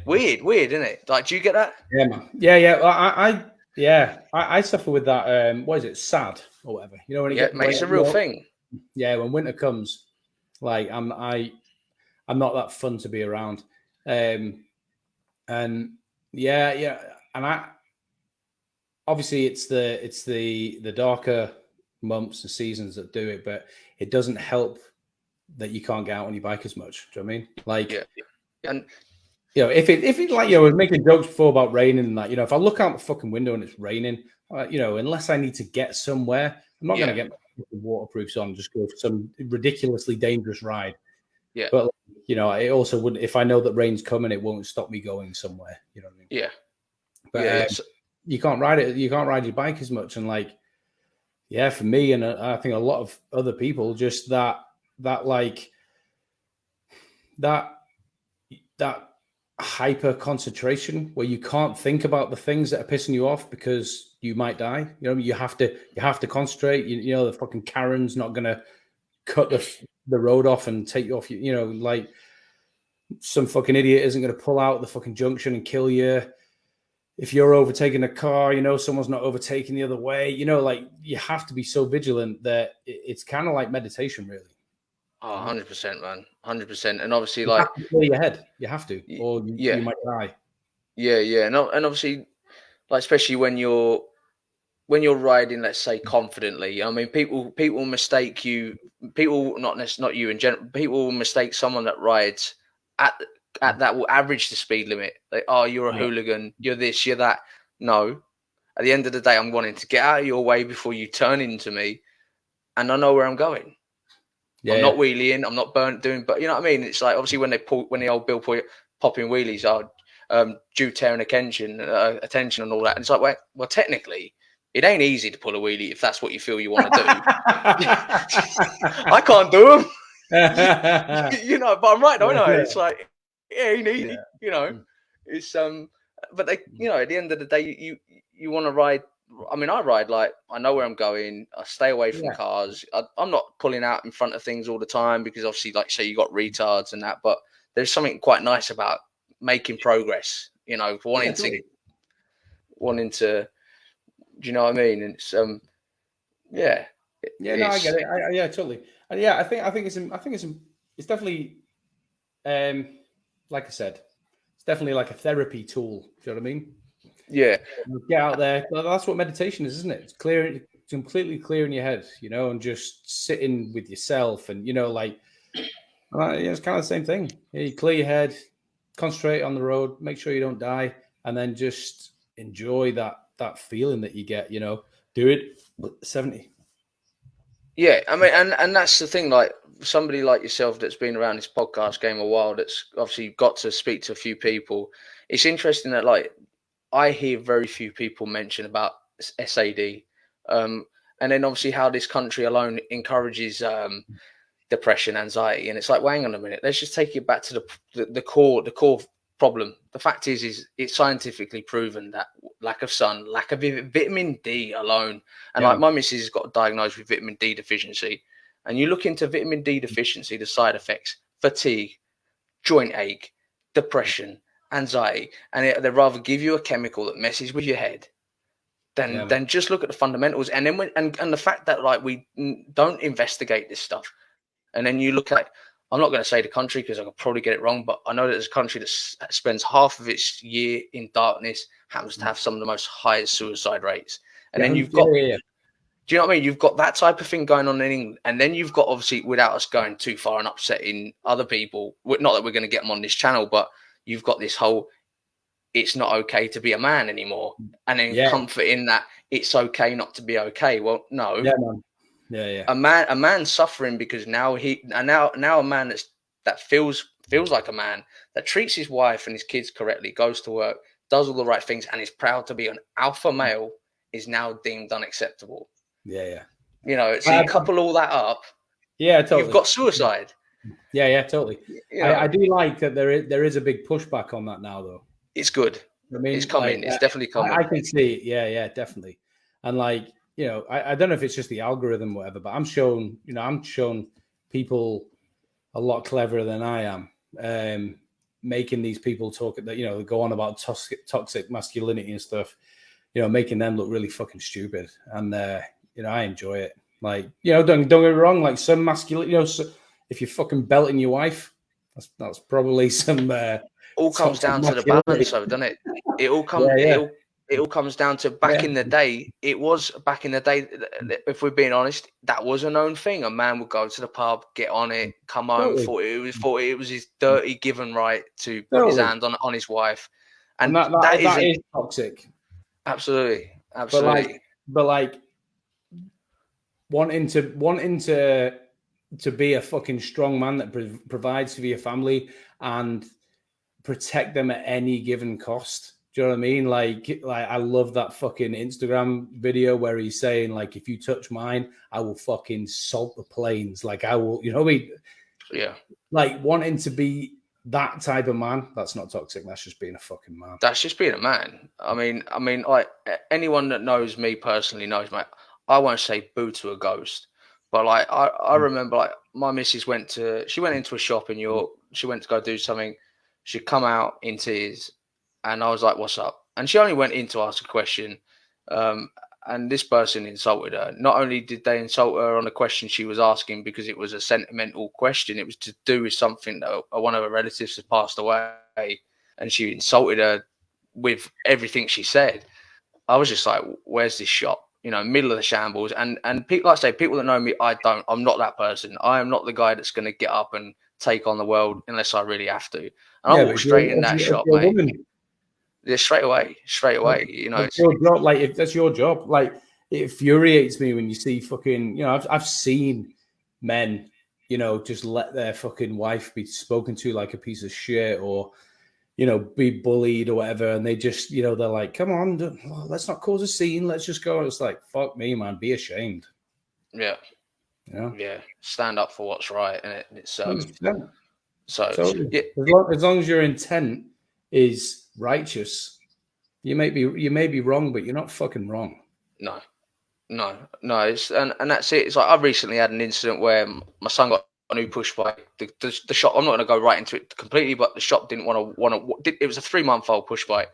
Weird, isn't it? Like, do you get that? Yeah, man. Yeah. I suffer with that. What is it? SAD or whatever. You know, when it's a real thing. Yeah, when winter comes, like I'm not that fun to be around. And and I obviously it's the darker months and seasons that do it, but it doesn't help that you can't get out on your bike as much. Do you know what I mean? Like, and you know, if it like, you know, I was making jokes before about raining and that, you know, if I look out the fucking window and it's raining, you know, unless I need to get somewhere, I'm not going to get my waterproofs on, just go for some ridiculously dangerous ride. Yeah. But, you know, it also wouldn't, if I know that rain's coming, it won't stop me going somewhere. You know what I mean? Yeah. But you can't ride it. You can't ride your bike as much. And like, for me, and I think a lot of other people, just that hyper concentration where you can't think about the things that are pissing you off because you might die. You know, you have to concentrate. You know, the fucking Karen's not going to cut the road off and take you off. You know, like some fucking idiot isn't going to pull out the fucking junction and kill you. If you're overtaking a car, you know, someone's not overtaking the other way. You know, like you have to be so vigilant that it's kind of like meditation, really. Oh, 100%, man. 100%. And obviously, you like, have to clear your head. You have to, or you might die. Yeah. And obviously, like, especially when you're riding, let's say, confidently. I mean, people mistake you. People, not you in general. People will mistake someone that rides at that will average the speed limit. Like, oh, you're a hooligan. You're this. You're that. No. At the end of the day, I'm wanting to get out of your way before you turn into me, and I know where I'm going. I'm not wheeling. I'm not doing. But you know what I mean? It's like, obviously when the old Bill popping wheelies are due tearing attention and all that. And it's like, well, technically, it ain't easy to pull a wheelie if that's what you feel you want to do. I can't do them. You know, but I'm right, don't I? It's like, it ain't easy. You know, it's but they, you know, at the end of the day, you want to ride. I mean, I ride like I know where I'm going. I stay away from cars. I'm not pulling out in front of things all the time because obviously, like say, you got retards and that. But there's something quite nice about making progress. You know, wanting to. Do you know what I mean? And it's no, I get it. Totally. And I think it's definitely, like I said, it's definitely like a therapy tool. Do you know what I mean? Yeah. Get out there. That's what meditation is, isn't it? It's completely clearing your head, you know, and just sitting with yourself. And, you know, like, it's kind of the same thing. You clear your head, concentrate on the road, make sure you don't die, and then just enjoy that feeling that you get, you know. Do it 70. Yeah, I mean, and that's the thing, like somebody like yourself that's been around this podcast game a while, that's obviously got to speak to a few people. It's interesting that, like, I hear very few people mention about SAD, and then obviously how this country alone encourages depression, anxiety, and it's like, well, hang on a minute, let's just take it back to the core problem. The fact is it's scientifically proven that lack of sun, lack of vitamin D alone, and like my missus has got diagnosed with vitamin D deficiency, and you look into vitamin D deficiency, the side effects: fatigue, joint ache, depression, anxiety, and they'd rather give you a chemical that messes with your head than just look at the fundamentals. And then and the fact that, like, we don't investigate this stuff, and then you look at, I'm not going to say the country because I could probably get it wrong, but I know that there's a country that spends half of its year in darkness, happens to have some of the most highest suicide rates. And then you've got, do Do you know what I mean? You've got that type of thing going on in England, and then you've got, obviously, without us going too far and upsetting other people, not that we're going to get them on this channel, but you've got this whole, it's not okay to be a man anymore, and then comfort in that it's okay not to be okay. Well, no, man. Yeah. A man suffering because now a man that feels like a man, that treats his wife and his kids correctly, goes to work, does all the right things, and is proud to be an alpha male, is now deemed unacceptable. Yeah. You know, so you couple all that up. Yeah, totally. You've got suicide. Yeah, totally. You know, I do like that there is a big pushback on that now, though. It's good. I mean, it's coming. It's definitely coming. I can see it. Yeah, definitely. And like, you know, I don't know if it's just the algorithm or whatever, but I'm shown people a lot cleverer than I am, making these people talk that, you know, go on about toxic masculinity and stuff, you know, making them look really fucking stupid. And you know, I enjoy it. Like, you know, don't get me wrong. Like, some masculine, you know, if you're fucking belting your wife, that's probably some. All comes down to the balance, though, doesn't it? It all comes. It all comes down to back in the day. It was back in the day. If we're being honest, that was a known thing. A man would go to the pub, get on it, come home. Thought it was his dirty given right to put his hand on his wife, and that is toxic. Absolutely. But like wanting to be a fucking strong man that provides for your family and protect them at any given cost. Do you know what I mean? Like I love that fucking Instagram video where he's saying, like, if you touch mine, I will fucking salt the plains. Like, I will, you know what I mean? Yeah. Like, wanting to be that type of man, that's not toxic. That's just being a fucking man. That's just being a man. I mean, like, anyone that knows me personally knows, mate, I won't say boo to a ghost, but like, I remember, like, my missus went into a shop in York. She went to go do something. She'd come out in tears, and I was like, what's up? And she only went in to ask a question. And this person insulted her. Not only did they insult her on the question she was asking because it was a sentimental question, it was to do with something that one of her relatives had passed away, and she insulted her with everything she said. I was just like, where's this shop? You know, middle of the shambles. And people, like I say, people that know me, I'm not that person. I am not the guy that's going to get up and take on the world unless I really have to. And I walk straight in that shop, mate. Yeah, straight away. You know, it's your job. Like, if that's your job, like, it infuriates me when you see fucking, you know, I've seen men, you know, just let their fucking wife be spoken to like a piece of shit, or, you know, be bullied or whatever, and they just, you know, they're like, come on, let's not cause a scene, let's just go. It's like, fuck me, man, be ashamed. Yeah. You know? Yeah, stand up for what's right, and it's so yeah. As long as your intent is righteous, you may be wrong, but you're not fucking wrong. No. It's, and that's it. It's like, I've recently had an incident where my son got a new push bike. The shop, I'm not going to go right into it completely, but the shop didn't want to. It was a 3-month-old push bike.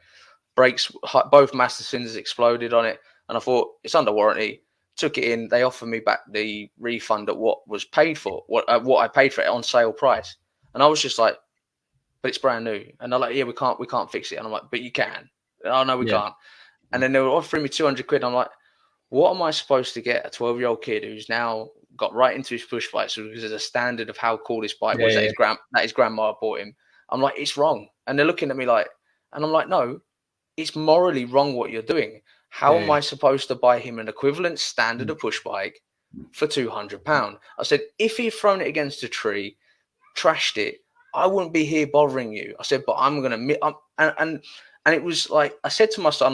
Brakes, both master cylinders exploded on it, and I thought, it's under warranty. Took it in. They offered me back the refund at what was paid for, what I paid for it on sale price, and I was just like, but it's brand new. And they're like, yeah, we can't fix it. And I'm like, but you can. Oh no, we can't. And then they were offering me 200 quid. I'm like, what am I supposed to get a 12-year-old kid who's now got right into his push bike because there's a standard of how cool this bike was that his grandma bought him? I'm like, it's wrong. And they're looking at me like, and I'm like, no, it's morally wrong what you're doing. How am I supposed to buy him an equivalent standard of push bike for £200? I said, if he'd thrown it against a tree, trashed it, I wouldn't be here bothering you. I said, but I'm going to, and it was like, I said to my son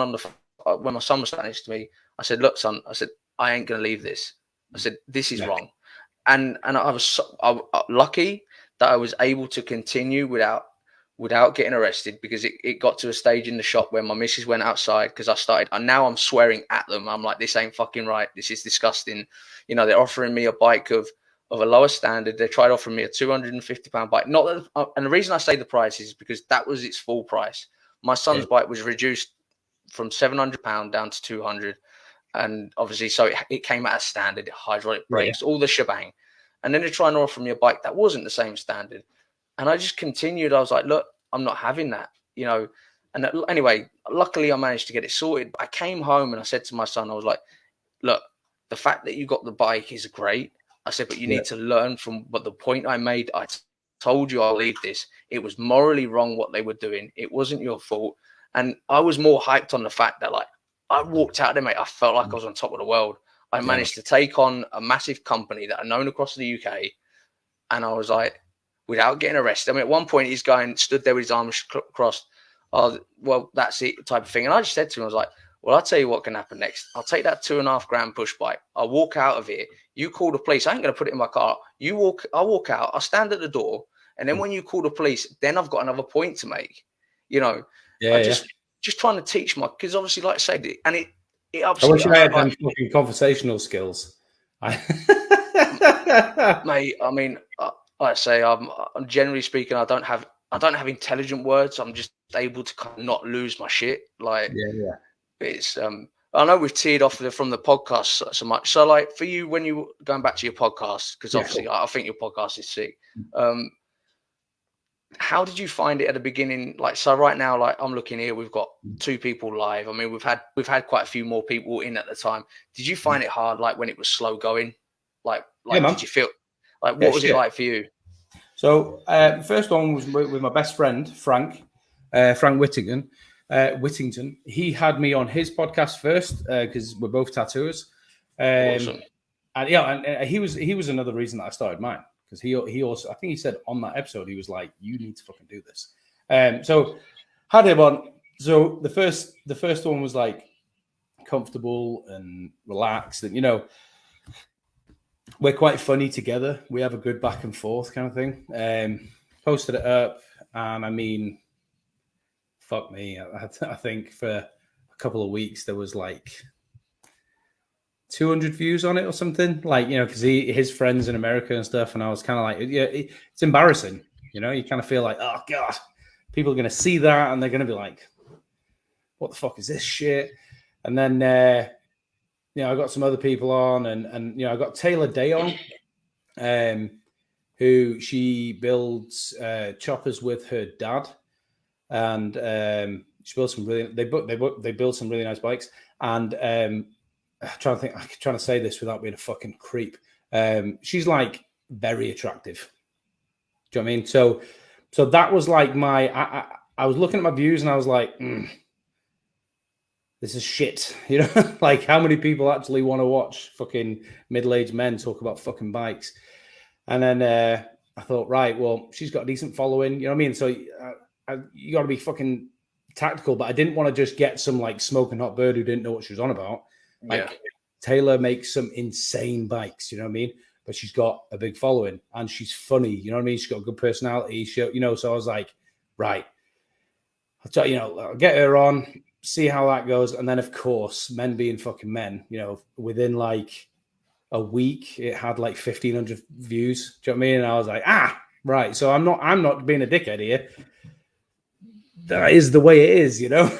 when my son was standing next to me, I said, look, son, I said, I ain't going to leave this. I said, this is wrong. And I was lucky that I was able to continue without getting arrested, because it got to a stage in the shop where my missus went outside because and now I'm swearing at them. I'm like, this ain't fucking right. This is disgusting. You know, they're offering me a bike of a lower standard. They tried offering me a £250 bike. Not that, and the reason I say the price is because that was its full price. My son's bike was reduced from £700 down to 200, and obviously, so it came at a standard, hydraulic brakes, all the shebang. And then they're trying to offer me a bike that wasn't the same standard. And I just continued. I was like, look, I'm not having that, you know. And anyway, luckily I managed to get it sorted. I came home and I said to my son, I was like, look, the fact that you got the bike is great. I said, but you need to learn from what the point I made. I told you I'll leave this. It was morally wrong what they were doing. It wasn't your fault. And I was more hyped on the fact that, like, I walked out there, mate. I felt like I was on top of the world. I managed to take on a massive company that I've known across the UK. And I was like, without getting arrested. I mean, at one point, he's stood there with his arms crossed. Oh, well, that's it, type of thing. And I just said to him, I was like, well, I'll tell you what can happen next. I'll take that $2.5 grand push bike. I'll walk out of here. You call the police. I ain't going to put it in my car. I'll walk out. I'll stand at the door. And then when you call the police, then I've got another point to make. You know, just trying to teach because obviously, like I said, and it I wish I had them fucking conversational skills. Mate, I mean, like I say, I'm generally speaking, I don't have intelligent words. I'm just able to kind of not lose my shit. Like, it's I know we've teared off from the podcast so much. So, like, for you, when you going back to your podcast, because obviously I think your podcast is sick. How did you find it at the beginning? Like, so right now, like, I'm looking here, we've got 2 people live. I mean, we've had quite a few more people in at the time. Did you find it hard, like, when it was slow going? Like, did you feel like what was it like for you? So, first one was with my best friend Frank Whittington. He had me on his podcast first because we're both tattooers. Awesome. And he was another reason that I started mine. Because he also, I think he said on that episode, he was like, you need to fucking do this. So had him on. So the first one was like comfortable and relaxed. And, you know, we're quite funny together. We have a good back and forth kind of thing. Posted it up. And I mean, fuck me. I think for a couple of weeks, there was like 200 views on it or something, like, you know, because his friends in America and stuff, and I was kind of like, it's embarrassing, you know. You kind of feel like, oh god, people are going to see that and they're going to be like, what the fuck is this shit? And then you know, I got some other people on, and you know, I got Taylor Day on, who she builds choppers with her dad, and she builds some really they build some really nice bikes. And I'm trying to say this without being a fucking creep. She's like very attractive. Do you know what I mean? So that was like I was looking at my views and I was like, this is shit. You know, like, how many people actually want to watch fucking middle-aged men talk about fucking bikes? And then I thought, right, well, she's got a decent following. You know what I mean? So you got to be fucking tactical, but I didn't want to just get some like smoking hot bird who didn't know what she was on about. Like, Taylor makes some insane bikes, you know what I mean? But she's got a big following and she's funny, you know what I mean? She's got a good personality, you know. So I was like, right, I'll get her on, see how that goes. And then, of course, men being fucking men, you know, within like a week, it had like 1,500 views. Do you know what I mean? And I was like, right. So I'm not being a dickhead here. That is the way it is, you know?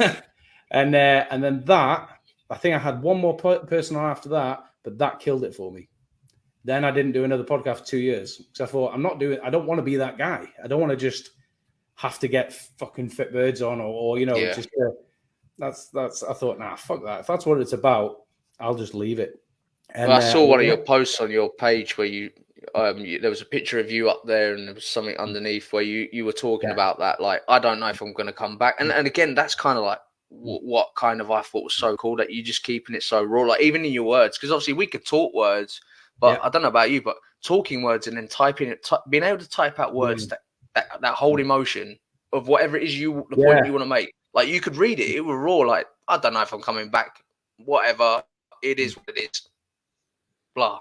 And then that, I think I had one more person on after that, but that killed it for me. Then I didn't do another podcast for 2 years because I thought, I don't want to be that guy. I don't want to just have to get fucking fit birds on or you know, just that's. I thought, nah, fuck that. If that's what it's about, I'll just leave it. And I saw one of your posts on your page where you there was a picture of you up there and there was something underneath where you were talking about that. Like, I don't know if I'm going to come back. And again, that's kind of like what kind of I thought was so cool, that you just keeping it so raw, like even in your words, because obviously we could talk words, but I don't know about you, but talking words and then typing it, being able to type out words that hold emotion of whatever it is the point you want to make. Like, you could read it was raw. Like, I don't know if I'm coming back. Whatever, it is what it is. Blah.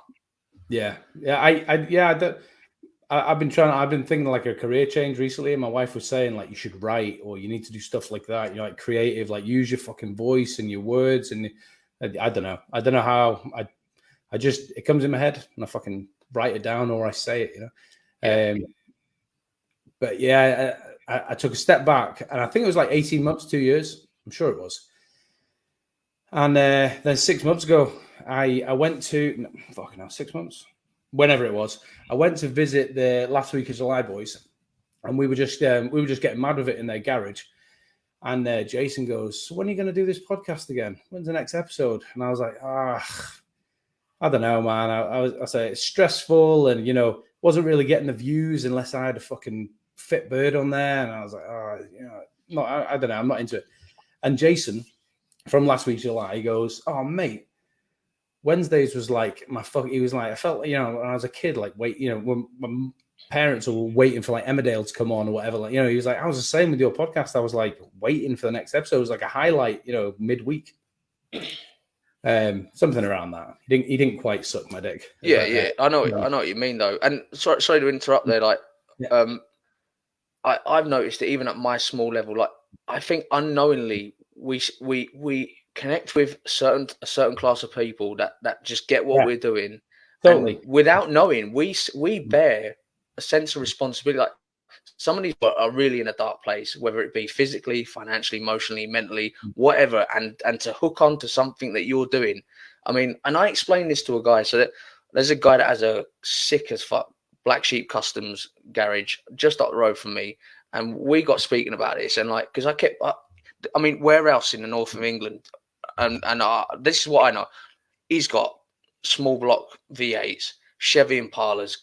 I've been thinking like a career change recently, and my wife was saying like you should write or you need to do stuff like that. You know, like creative, like use your fucking voice and your words. And I don't know how I just, it comes in my head and I fucking write it down or I say it, you know. But yeah, I took a step back, and I think it was like 18 months, 2 years. I'm sure it was. And then 6 months ago, I went to 6 months. Whenever it was, I went to visit the last week of July boys, and we were just getting mad with it in their garage. And Jason goes, "So when are you going to do this podcast again? When's the next episode?" And I was like, I don't know, man. I say it's stressful, and you know, wasn't really getting the views unless I had a fucking fit bird on there, and I was like, oh, you know, no, I don't know, I'm not into it. And Jason from last week's July, he goes, oh mate, Wednesdays was like my fuck. He was like, I felt, you know, when I was a kid, like wait, you know, when parents were waiting for like Emmerdale to come on or whatever, like, you know, he was like, I was the same with your podcast. I was like waiting for the next episode. It was like a highlight, you know, midweek. Something around that. He didn't quite suck my dick. Yeah. I know what you mean though. And sorry to interrupt there. Like, I've noticed that even at my small level, like I think unknowingly we connect with a certain class of people that just get what we're doing, totally, and without knowing, we bear a sense of responsibility. Like some of these are really in a dark place, whether it be physically, financially, emotionally, mentally, whatever, and to hook on to something that you're doing. I mean, and I explained this to a guy. So that there's a guy that has a sick as fuck Black Sheep Customs garage just up the road from me, and we got speaking about this, and like, because I mean, where else in the north of England? And this is what I know. He's got small block V8s, Chevy Impalas,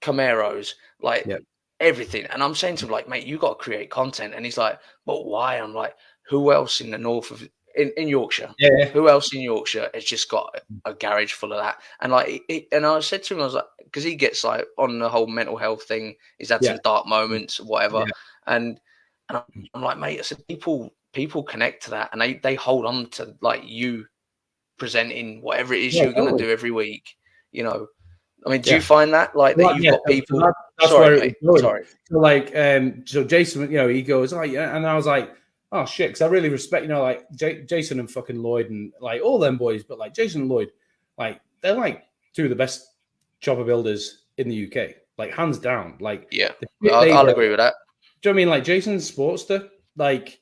Camaros, like everything. And I'm saying to him, like, mate, you got to create content. And he's like, but why? I'm like, who else in the north of in Yorkshire? Yeah. Who else in Yorkshire has just got a garage full of that? And like, and I said to him, I was like, because he gets like on the whole mental health thing. He's had some dark moments, whatever. And I'm like, mate, I said, people connect to that, and they hold on to like you presenting whatever it is you're going to do every week. You know, I mean, do you find that like that you've got people? That's sorry, mate. Sorry. So like, so Jason, you know, he goes, oh yeah, and I was like, oh shit, because I really respect, you know, like Jason and fucking Lloyd and like all them boys, but like Jason and Lloyd, like they're like two of the best chopper builders in the UK, like hands down. Like, I'll agree with that. Do you know what I mean? Like Jason's Sportster, like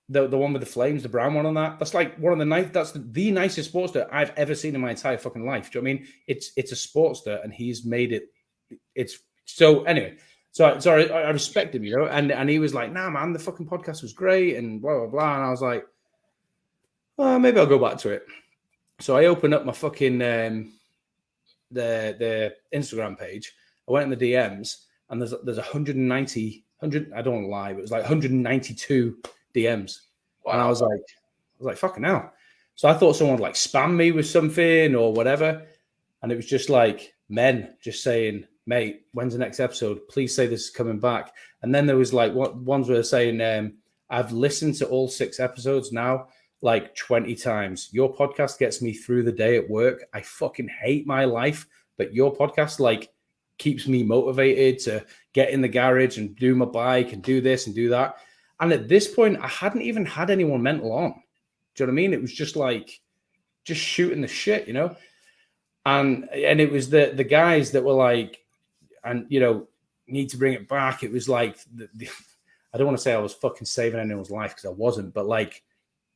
the one with the flames, the brown one on that. That's like one of the that's the nicest Sportster I've ever seen in my entire fucking life. Do you know what I mean? It's a Sportster, and he's made it. It's so anyway. So I respect him, you know, and he was like, nah, man, the fucking podcast was great and blah, blah, blah. And I was like, well, maybe I'll go back to it. So I opened up my fucking, the Instagram page. I went in the DMs and there's 190, I don't want to lie, but it was like 192 DMs. Wow. And I was like, fucking hell. So I thought someone would like spam me with something or whatever. And it was just like men just saying, mate, when's the next episode? Please say this is coming back. And then there was like ones were saying, I've listened to all 6 episodes now like 20 times. Your podcast gets me through the day at work. I fucking hate my life, but your podcast like keeps me motivated to get in the garage and do my bike and do this and do that. And at this point, I hadn't even had anyone mental on. Do you know what I mean? It was just like, just shooting the shit, you know? And it was the guys that were like, and, you know, need to bring it back. It was like, I don't want to say I was fucking saving anyone's life because I wasn't, but like,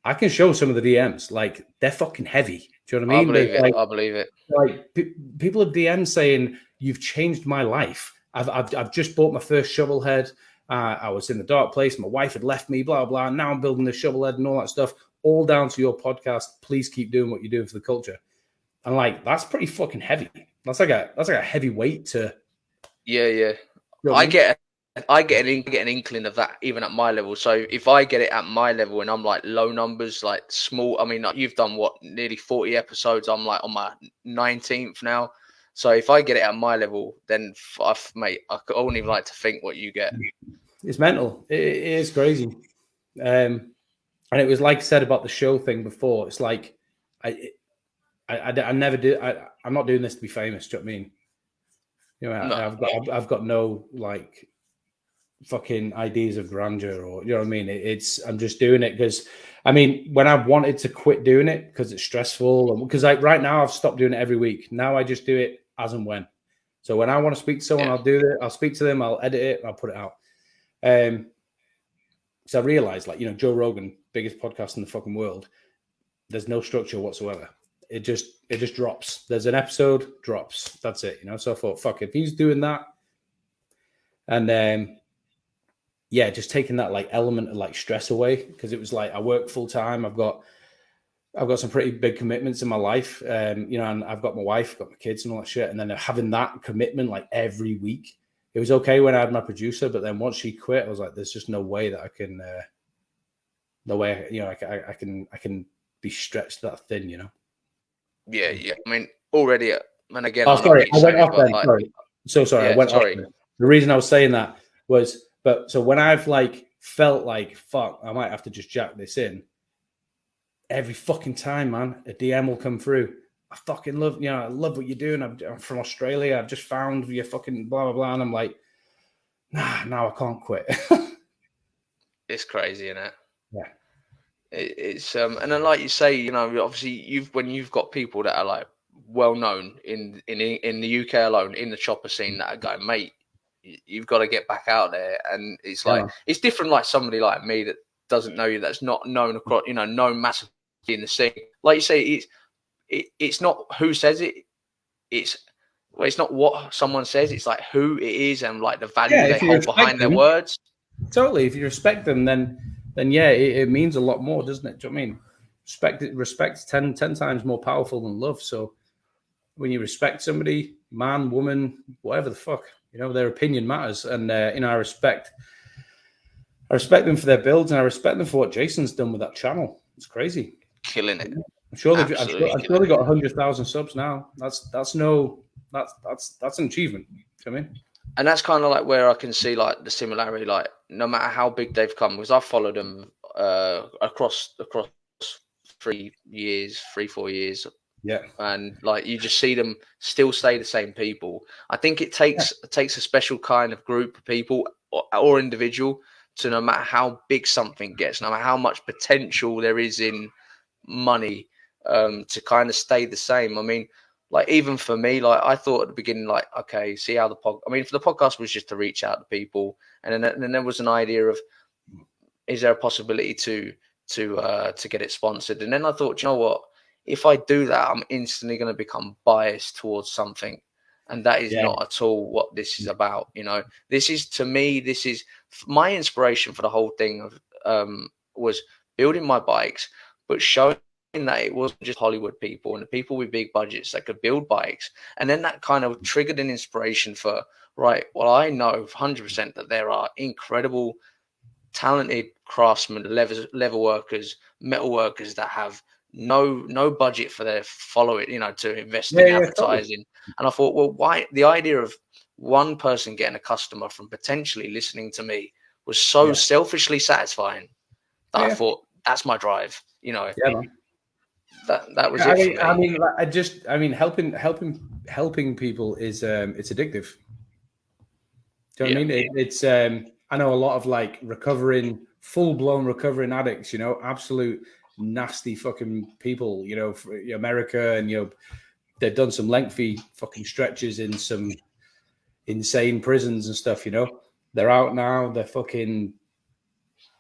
I can show some of the DMs. Like, they're fucking heavy. Do you know what I mean? I believe it. Like, people have DMs saying, you've changed my life. I've just bought my first shovel head. I was in the dark place. My wife had left me, blah, blah. Now I'm building the shovel head and all that stuff, all down to your podcast. Please keep doing what you're doing for the culture. And like, that's pretty fucking heavy. That's like a heavy weight to. Yeah. You know I get an inkling of that even at my level. So if I get it at my level and I'm like low numbers, like small, I mean, like you've done what, nearly 40 episodes. I'm like on my 19th now. So if I get it at my level, then mate, I wouldn't even like to think what you get. It's mental. It is crazy. And it was like I said about the show thing before. It's like, I never did. I'm not doing this to be famous. Do you know what I mean? You know, no. I've got no like fucking ideas of grandeur or, you know what I mean? I'm just doing it because, I mean, when I wanted to quit doing it because it's stressful and because like right now I've stopped doing it every week. Now I just do it as and when. So when I want to speak to someone, I'll do it. I'll speak to them. I'll edit it. I'll put it out. So I realized, like, you know, Joe Rogan, biggest podcast in the fucking world. There's no structure whatsoever. It just drops. There's an episode, drops. That's it, you know. So I thought, fuck, if he's doing that, and just taking that like element of like stress away, because it was like I work full time. I've got I've got some pretty big commitments in my life, you know, and I've got my wife, got my kids and all that shit. And then having that commitment like every week, it was okay when I had my producer, but then once she quit, I was like, there's just no way that I can, no way, you know, I can be stretched that thin, you know? Yeah. Yeah. I mean, already, and again, Oh, I'm not sorry, I went saying it, off but then. like, Sorry. So sorry, I yeah, went off sorry. then. The reason I was saying that was, but so when I've like felt like, fuck, I might have to just jack this in, every fucking time, man, a DM will come through. I fucking love, you know, I love what you're doing. I'm from Australia. I've just found your fucking blah, blah, blah. And I'm like, nah, now I can't quit. It's crazy, isn't it? Yeah. It's and then like you say, you know, obviously when you've got people that are like well known in the UK alone in the chopper scene that are going, mate, you've got to get back out there. And it's Yeah, like, man. it's different, like somebody like me that doesn't know you, that's not known across, you know, known massively in the scene. Like you say, it's not who says it, it's well, it's not what someone says, it's like who it is and like the value Yeah, they if you hold respect behind their them, words. totally. If you respect them, then yeah, it means a lot more, doesn't it? Do you know what I mean? Respect 10 times more powerful than love. So when you respect somebody, man, woman, whatever the fuck, you know, their opinion matters. And you know, I respect them for their builds, and I respect them for what Jason's done with that channel. It's crazy. Killing it. I'm sure Absolutely they got 100,000 subs now. That's an achievement. You know what I mean? And that's kind of like where I can see like the similarity, like no matter how big they've come, because I've followed them across 4 years, Yeah. and like you just see them still stay the same people. I think it takes a special kind of group of people or individual to, no matter how big something gets, no matter how much potential there is in money, to kind of stay the same. I mean, like even for me, like I thought at the beginning, like okay, see how I mean, for the podcast was just to reach out to people, and then there was an idea of, is there a possibility to get it sponsored? And then I thought, you know what? If I do that, I'm instantly going to become biased towards something, and that is Yeah. not at all what this is about. You know, this is, to me, this is my inspiration for the whole thing of was building my bikes, but showing that it wasn't just Hollywood people and the people with big budgets that could build bikes, and then that kind of triggered an inspiration for, right, well, I know 100% that there are incredible talented craftsmen, leather workers, metal workers that have no budget for their following, you know, to invest in Yeah, totally. advertising. And I thought, well, why the idea of one person getting a customer from potentially listening to me was so selfishly satisfying that I thought, that's my drive. You know, Yeah, man. that was it for me. I mean, helping people is it's addictive. Do you know what I mean? It's I know a lot of like full blown recovering addicts. You know, absolute nasty fucking people. You know, for America, and you know, they've done some lengthy fucking stretches in some insane prisons and stuff. You know, they're out now. They're fucking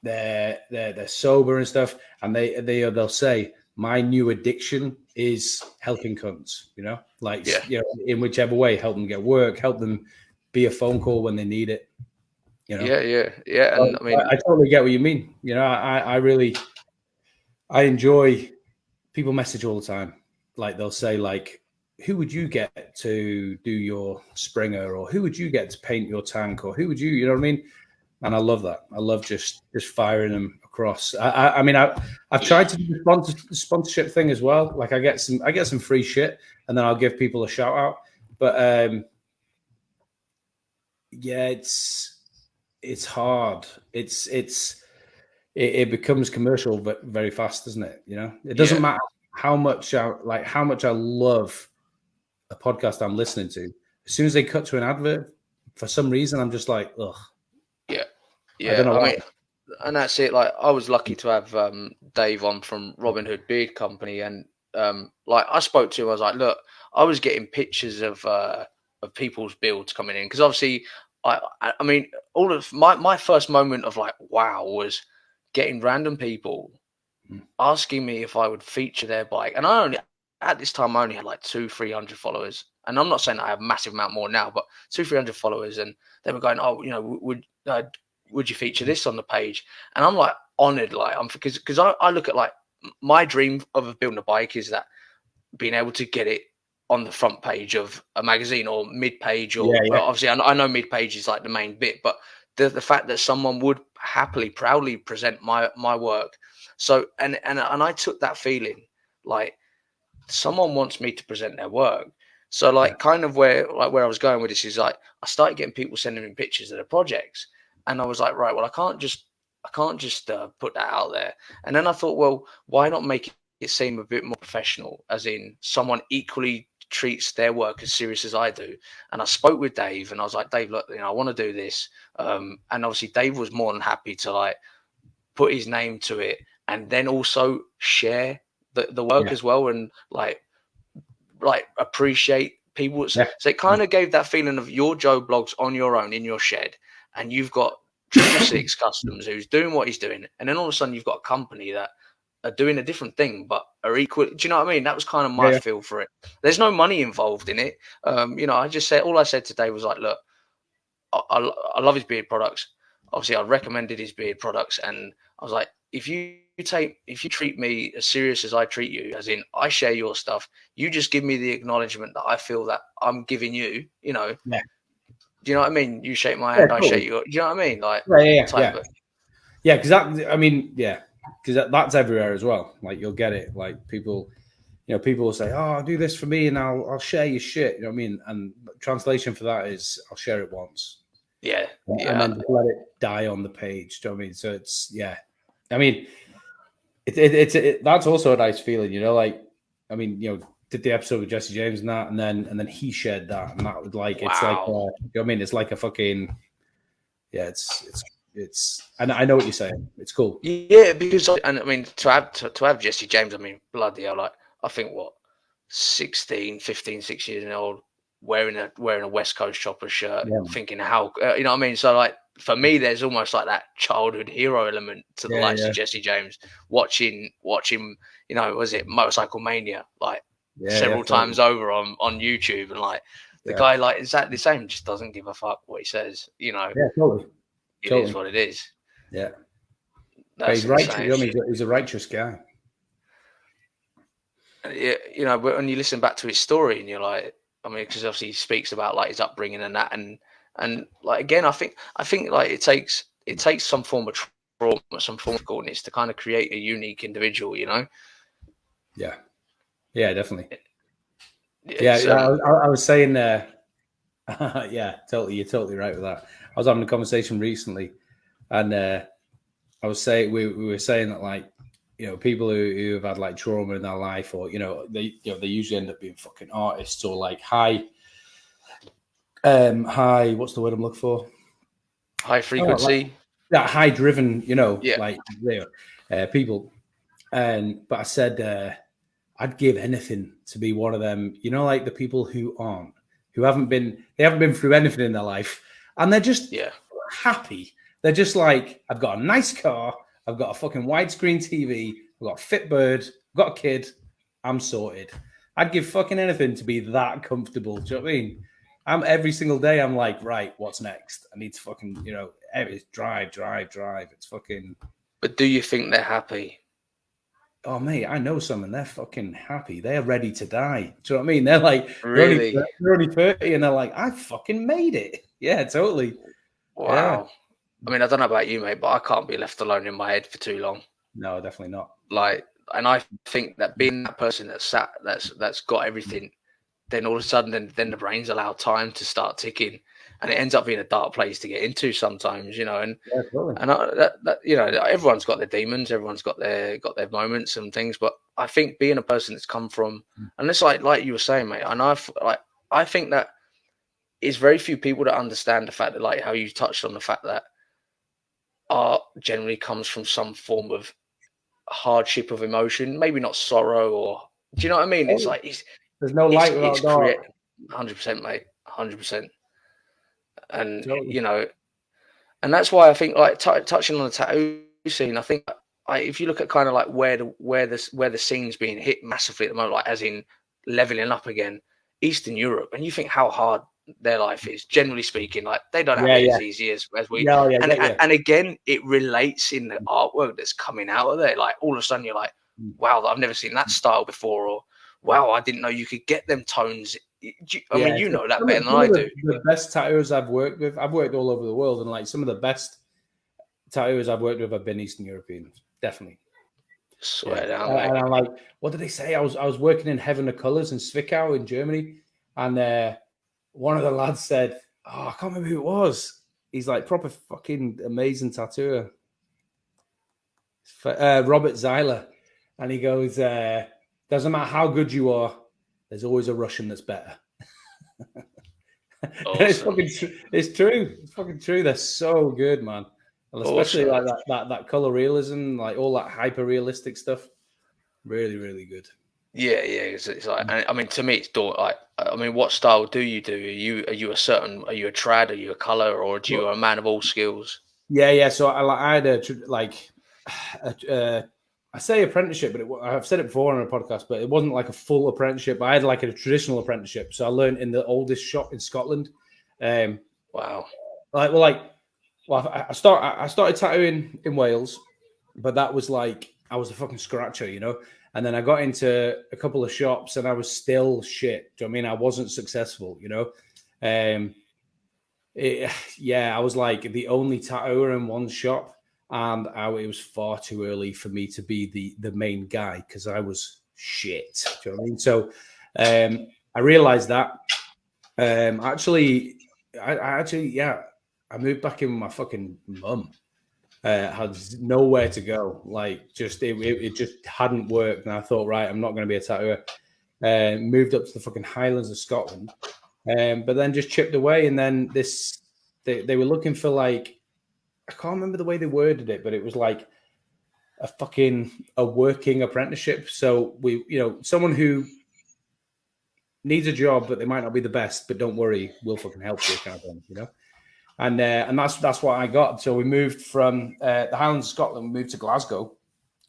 they're sober and stuff, and they'll say, my new addiction is helping cunts, you know, like, you know, in whichever way, help them get work, help them be a phone call when they need it, you know. Yeah. And I mean, I totally get what you mean. You know, I really enjoy people message all the time. Like they'll say like, who would you get to do your Springer, or who would you get to paint your tank, or who would you know what I mean? And I love that. I love just firing them across. I mean, I've tried to do the sponsorship thing as well. Like I get some free shit, and then I'll give people a shout out. But yeah, it's hard. It becomes commercial, but very fast, doesn't it? You know, it doesn't matter how much I love a podcast I'm listening to. As soon as they cut to an advert, for some reason, I'm just like, ugh. Yeah. I mean, and that's it. Like, I was lucky to have Dave on from Robin Hood Beard Company, and like I spoke to him. I was like, look, I was getting pictures of people's builds coming in, because obviously, I mean, all of my first moment of like, wow, was getting random people asking me if I would feature their bike, and at this time I only had like 200-300 followers, and I'm not saying I have a massive amount more now, but 200-300 followers, and they were going, oh, you know, would you feature this on the page? And I'm like honored, like I'm because I look at like my dream of building a bike is that being able to get it on the front page of a magazine or mid-page, or well, obviously I know mid-page is like the main bit, but the fact that someone would happily, proudly present my work. So and I took that feeling like someone wants me to present their work. So like kind of where I was going with this is like I started getting people sending me pictures of their projects, and I was like, right, well I can't just put that out there. And then I thought, well, why not make it seem a bit more professional, as in someone equally treats their work as serious as I do. And I spoke with Dave, and I was like, Dave, look, I want to do this. And obviously Dave was more than happy to like put his name to it, and then also share the work as well, and like appreciate people. So it kind of gave that feeling of your Joe Blogs on your own in your shed, and you've got 666 Customs who's doing what he's doing, and then all of a sudden you've got a company that are doing a different thing but are equal. Do you know what I mean? That was kind of my feel for it. There's no money involved in it. I just said, all I said today was like, look, I love his beard products. Obviously I recommended his beard products, and I was like, if you treat me as serious as I treat you, as in I share your stuff, you just give me the acknowledgement that I feel that I'm giving you, do you know what I mean? You shake my hand, cool. I shake your, do you know what I mean? Like, because that's everywhere as well. Like you'll get it. Like people will say, "Oh, do this for me, and I'll share your shit." You know what I mean? And translation for that is, "I'll share it once." Yeah. And then let it die on the page. Do you know what I mean? So it's I mean, it's that's also a nice feeling, like, I mean, did the episode with Jesse James and that, and then he shared that, and that was like, it's like, you know what I mean? It's like a fucking, it's, and I know what you're saying. It's cool. Yeah, because, and I mean, to have Jesse James, I mean, bloody hell, like, I think 15, 6 years old, wearing a West Coast Chopper shirt, thinking how, you know what I mean? So like, for me, there's almost like that childhood hero element to the likes of Jesse James, watching, was it Motorcycle Mania, like several times over on YouTube, and like the guy, like exactly the same, just doesn't give a fuck what he says, totally. It is what it is. Yeah. That's he's righteous. He's a righteous guy. Yeah, but when you listen back to his story, and you're like, I mean, because obviously he speaks about like his upbringing and that, and like again, I think like it takes some form of trauma, some form of difficultness to kind of create a unique individual, Yeah, definitely. I was saying, yeah, totally. You're totally right with that. I was having a conversation recently, and I was saying we were saying that, like, people who have had like trauma in their life, or they usually end up being fucking artists, or like high, what's the word I'm looking for? High frequency. That high driven, like people. But I said I'd give anything to be one of them. Like the people who haven't been through anything in their life, and they're just happy. They're just like, I've got a nice car, I've got a fucking widescreen TV, I've got a Fitbird, I've got a kid, I'm sorted. I'd give fucking anything to be that comfortable. Do you know what I mean? Every single day I'm like, right, what's next? I need to fucking, drive. It's fucking. But do you think they're happy? Oh, mate, I know some, and they're fucking happy. They're ready to die. Do you know what I mean? They're like, really? They're only 30, and they're like, I fucking made it. Yeah, totally. Wow. Yeah. I mean, I don't know about you, mate, but I can't be left alone in my head for too long. No, definitely not. Like, and I think that being that person that's got everything, then all of a sudden, then the brain's allowed time to start ticking, and it ends up being a dark place to get into sometimes, and totally. And everyone's got their demons, everyone's got their moments and things, but I think being a person that's come from, and it's like you were saying, mate, and I think that it's very few people that understand the fact that, like how you touched on the fact that art generally comes from some form of hardship of emotion, maybe not sorrow, or do you know what I mean? It's like there's no light without dark. 100%, mate, 100%. And totally. And that's why I think, like, touching on the tattoo scene, I think if you look at kind of like where the scene's being hit massively at the moment, like as in leveling up again, Eastern Europe, and you think how hard their life is, generally speaking, like they don't have it as easy as we. And again, it relates in the artwork that's coming out of there. Like all of a sudden, you're like, wow, I've never seen that style before, or wow, I didn't know you could get them tones. I mean, you know that better than I do. The best tattooers I've worked with, I've worked all over the world, and like some of the best tattooers I've worked with have been Eastern Europeans, definitely. Swear down, and I'm like, what did they say? I was working in Heaven of Colors in Zwickau in Germany, and one of the lads said, "Oh, I can't remember who it was." He's like, proper fucking amazing tattooer, Robert Zeiler, and he goes, "Doesn't matter how good you are, there's always a Russian that's better." Awesome. It's true. It's fucking true. They're so good, man. And especially like that color realism, like all that hyper realistic stuff. Really, really good. Yeah. It's like, I mean, to me, it's like, I mean, what style do you do? Are you a trad? Are you a color, or are you a man of all skills? Yeah. So I had I say apprenticeship, but I've said it before on a podcast, but it wasn't like a full apprenticeship. I had like a traditional apprenticeship. So I learned in the oldest shop in Scotland. Wow. I started tattooing in Wales, but that was like, I was a fucking scratcher, you know? And then I got into a couple of shops and I was still shit. Do you know what I mean? I wasn't successful, you know? I was like the only tattooer in one shop, and it was far too early for me to be the main guy because I was shit. Do you know what I mean? So I realized that. I moved back in with my fucking mum. Had nowhere to go. Like, it just hadn't worked. And I thought, right, I'm not going to be a tattooer. Moved up to the fucking Highlands of Scotland. But then just chipped away. And then they were looking for, like, I can't remember the way they worded it, but it was like a working apprenticeship. So someone who needs a job, but they might not be the best, but don't worry, we'll fucking help you, kind of thing, you know? And that's what I got. So we moved from the Highlands of Scotland, we moved to Glasgow,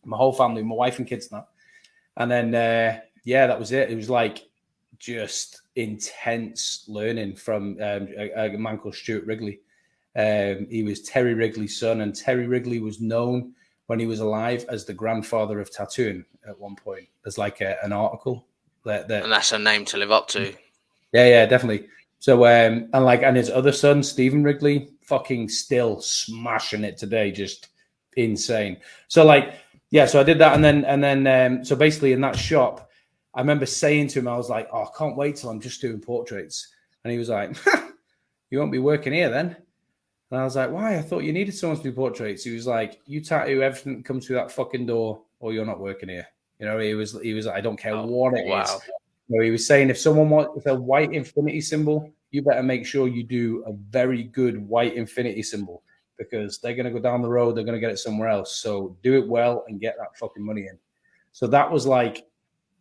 my whole family, my wife and kids now. And then, that was it. It was like just intense learning from a man called Stuart Wrigley. He was Terry Wrigley's son, and Terry Wrigley was known when he was alive as the grandfather of tattooing at one point. There's like an article. And that's a name to live up to. Yeah, definitely. So, and his other son, Stephen Wrigley, fucking still smashing it today, just insane. So, so I did that, and then, so basically in that shop, I remember saying to him, I was like, "Oh, I can't wait till I'm just doing portraits," and he was like, "You won't be working here then." And I was like, "Why? I thought you needed someone to do portraits." He was like, "You tattoo everything that comes through that fucking door, or you're not working here." You know, he was like, "I don't care what it is." So he was saying, if someone wants a white infinity symbol, you better make sure you do a very good white infinity symbol, because they're going to go down the road, they're going to get it somewhere else. So do it well and get that fucking money in. So that was like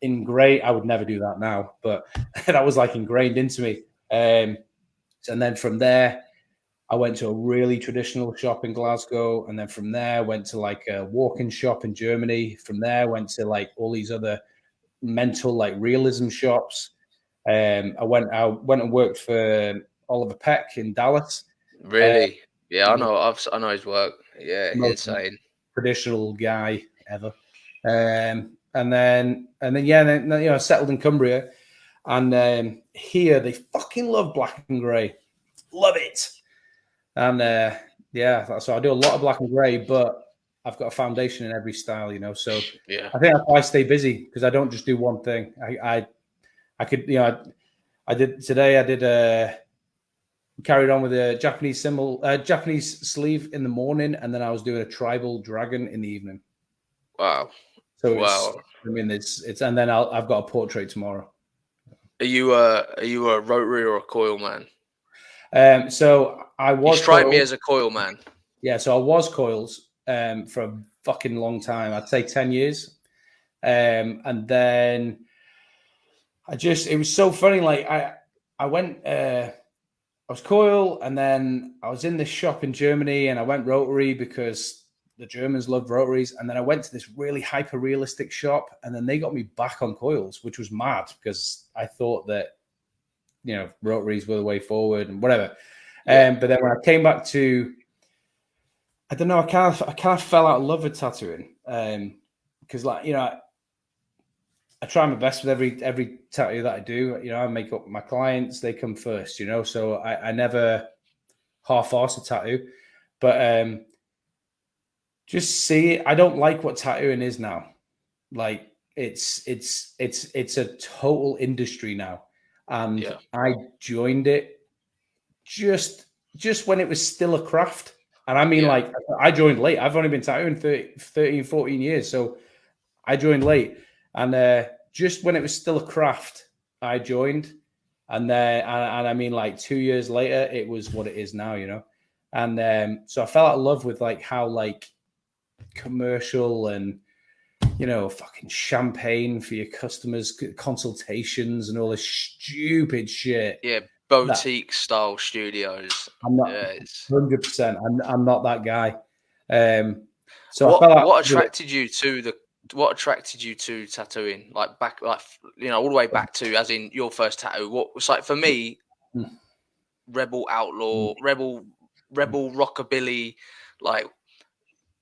ingrained. I would never do that now, but that was like ingrained into me. And then from there, I went to a really traditional shop in Glasgow. And then from there, went to like a walk-in shop in Germany. From there, went to like all these other mental like realism shops. I went and worked for Oliver Peck in Dallas. Really? I know his work. Yeah, insane. Traditional guy ever. And then I settled in Cumbria, and here they fucking love black and grey, love it. And so I do a lot of black and grey, but I've got a foundation in every style, you know. So yeah, I think that's why I stay busy, because I don't just do one thing. I could, I did today. Carried on with a Japanese Japanese sleeve in the morning, and then I was doing a tribal dragon in the evening. Wow. So it's and then I've got a portrait tomorrow. Are you a rotary or a coil man? So I was. You strike me as a coil man. Yeah, so I was coils for a fucking long time. I'd say 10 years. And then it was so funny. Like I went, I was coil, and then I was in this shop in Germany, and I went rotary because the Germans loved rotaries. And then I went to this really hyper realistic shop, and then they got me back on coils, which was mad, because I thought that, rotaries were the way forward and whatever. But then when I came back to, I don't know, I kind of fell out of love with tattooing, because like, you know, I try my best with every tattoo that I do. You know, I make up my clients, they come first, you know, so I never half-arse a tattoo. But just see, I don't like what tattooing is now. Like it's a total industry now. And I joined it just when it was still a craft. And I mean, like, I joined late. I've only been tattooing 13, 14 years. So I joined late. And just when it was still a craft, I joined. And I mean, like 2 years later, it was what it is now, you know? And so I fell out of love with like how like commercial and, you know, fucking champagne for your customers, consultations and all this stupid shit. Yeah, boutique style studios. I'm not 100%. I'm not that guy. So what attracted you to tattooing? Like back, like, you know, all the way back to, as in your first tattoo. What was, like, for me, rebel outlaw, rebel rockabilly, like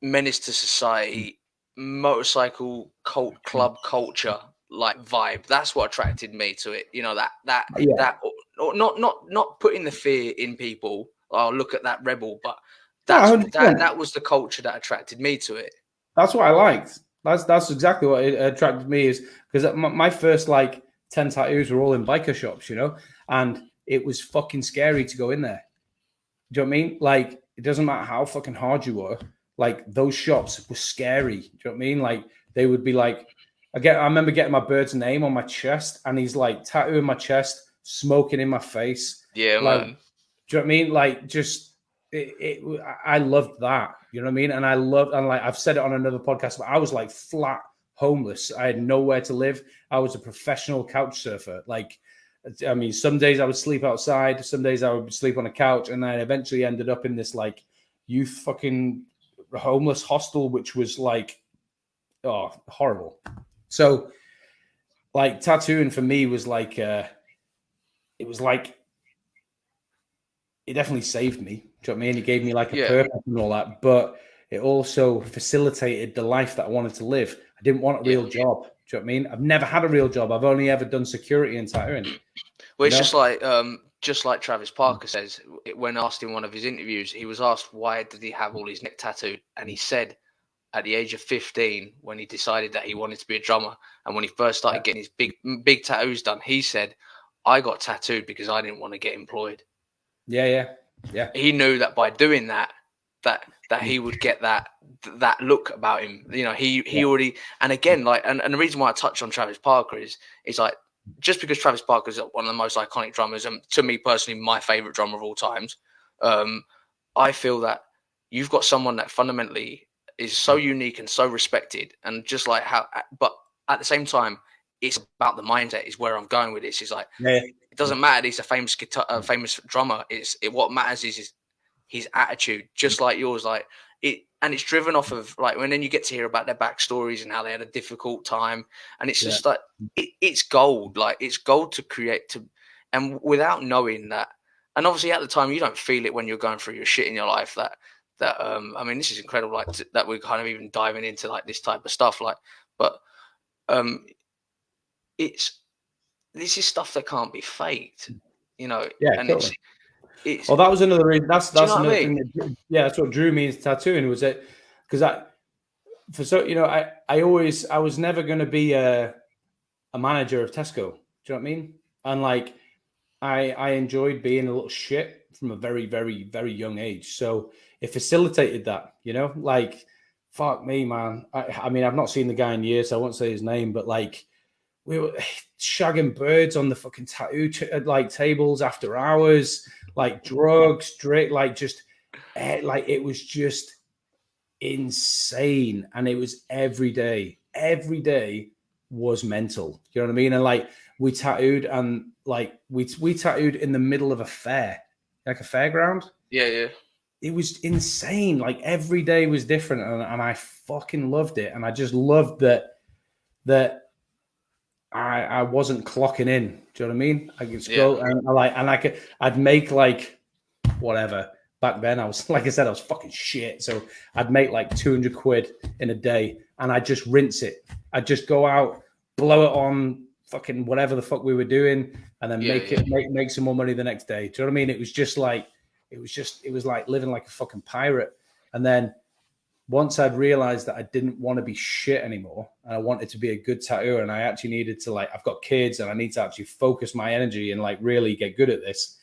menace to society, motorcycle cult club culture, like vibe. That's what attracted me to it. You know, that or not putting the fear in people. Oh, look at that rebel, but that was the culture that attracted me to it. That's what I liked. That's exactly what it attracted me, is because my first like 10 tattoos were all in biker shops, you know, and it was fucking scary to go in there. Do you know what I mean? Like, it doesn't matter how fucking hard you were. Like, those shops were scary. Do you know what I mean? Like, they would be like, I remember getting my bird's name on my chest, and he's like tattooing my chest, smoking in my face. Yeah, like, man. Do you know what I mean? Like, just I loved that. You know what I mean? And like I've said it on another podcast, but I was like flat homeless. I had nowhere to live. I was a professional couch surfer. Like, I mean, some days I would sleep outside, some days I would sleep on a couch, and I eventually ended up in this like youth fucking homeless hostel, which was like, oh, horrible. So like tattooing for me was like, it definitely saved me. Do you know what I mean? It gave me like a purpose and all that, but it also facilitated the life that I wanted to live. I didn't want a real job. Do you know what I mean? I've never had a real job. I've only ever done security and tattooing. Well, it's just like Travis Parker says, when asked in one of his interviews, he was asked why did he have all his neck tattooed, and he said at the age of 15, when he decided that he wanted to be a drummer, and when he first started getting his big tattoos done, he said, I got tattooed because I didn't want to get employed. Yeah. He knew that by doing that he would get that look about him. You know, he already, and again, like, and the reason why I touch on Travis Parker is like, just because Travis Parker is one of the most iconic drummers, and to me personally, my favorite drummer of all times, I feel that you've got someone that fundamentally is so unique and so respected, and just like how, but at the same time, it's about the mindset. Is where I'm going with this. Is like, it doesn't matter. He's a famous famous drummer. What matters is his attitude, just like yours. Like it, and it's driven off of like when then you get to hear about their backstories and how they had a difficult time, and it's just like it's gold. Like, it's gold to create and without knowing that. And obviously at the time you don't feel it when you're going through your shit in your life. I mean, this is incredible. Like that we're kind of even diving into like this type of stuff. Like, but this is stuff that can't be faked, you know. Yeah, and totally. it's well, that was another reason. That's another thing. That, that's what drew me into tattooing, was it because I was never going to be a manager of Tesco. Do you know what I mean? And like I enjoyed being a little shit from a very, very, very young age. So it facilitated that, you know, like, fuck me, man. I mean, I've not seen the guy in years, so I won't say his name, but like, we were shagging birds on the fucking tattoo like tables after hours, like drugs, drink, like just like it was just insane. And it was every day was mental. You know what I mean? And like we tattooed, and like we tattooed in the middle of a fair, like a fairground. Yeah. It was insane. Like every day was different, and I fucking loved it. And I just loved that I wasn't clocking in. Do you know what I mean? I could go and I'd make like whatever back then I was, like I said, I was fucking shit. So I'd make like 200 quid in a day and I'd just rinse it. I'd just go out, blow it on fucking whatever the fuck we were doing, and then make some more money the next day. Do you know what I mean? It was like living like a fucking pirate. And then once I'd realized that I didn't want to be shit anymore and I wanted to be a good tattooer, and I actually needed to, like, I've got kids and I need to actually focus my energy and like really get good at this.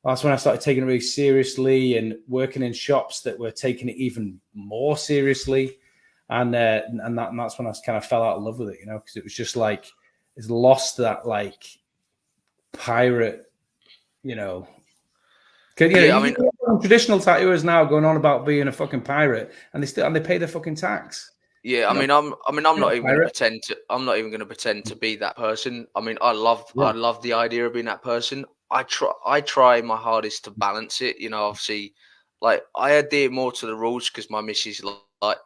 That's when I started taking it really seriously and working in shops that were taking it even more seriously. And that's when I kind of fell out of love with it, you know, because it was just like, it's lost that like pirate, you know. I mean, traditional tattooers now going on about being a fucking pirate, and they pay their fucking tax. Yeah, I'm not even going to pretend to. I'm not even going to pretend to be that person. I mean, I love the idea of being that person. I try my hardest to balance it. You know, obviously, like I adhere more to the rules because my missus likes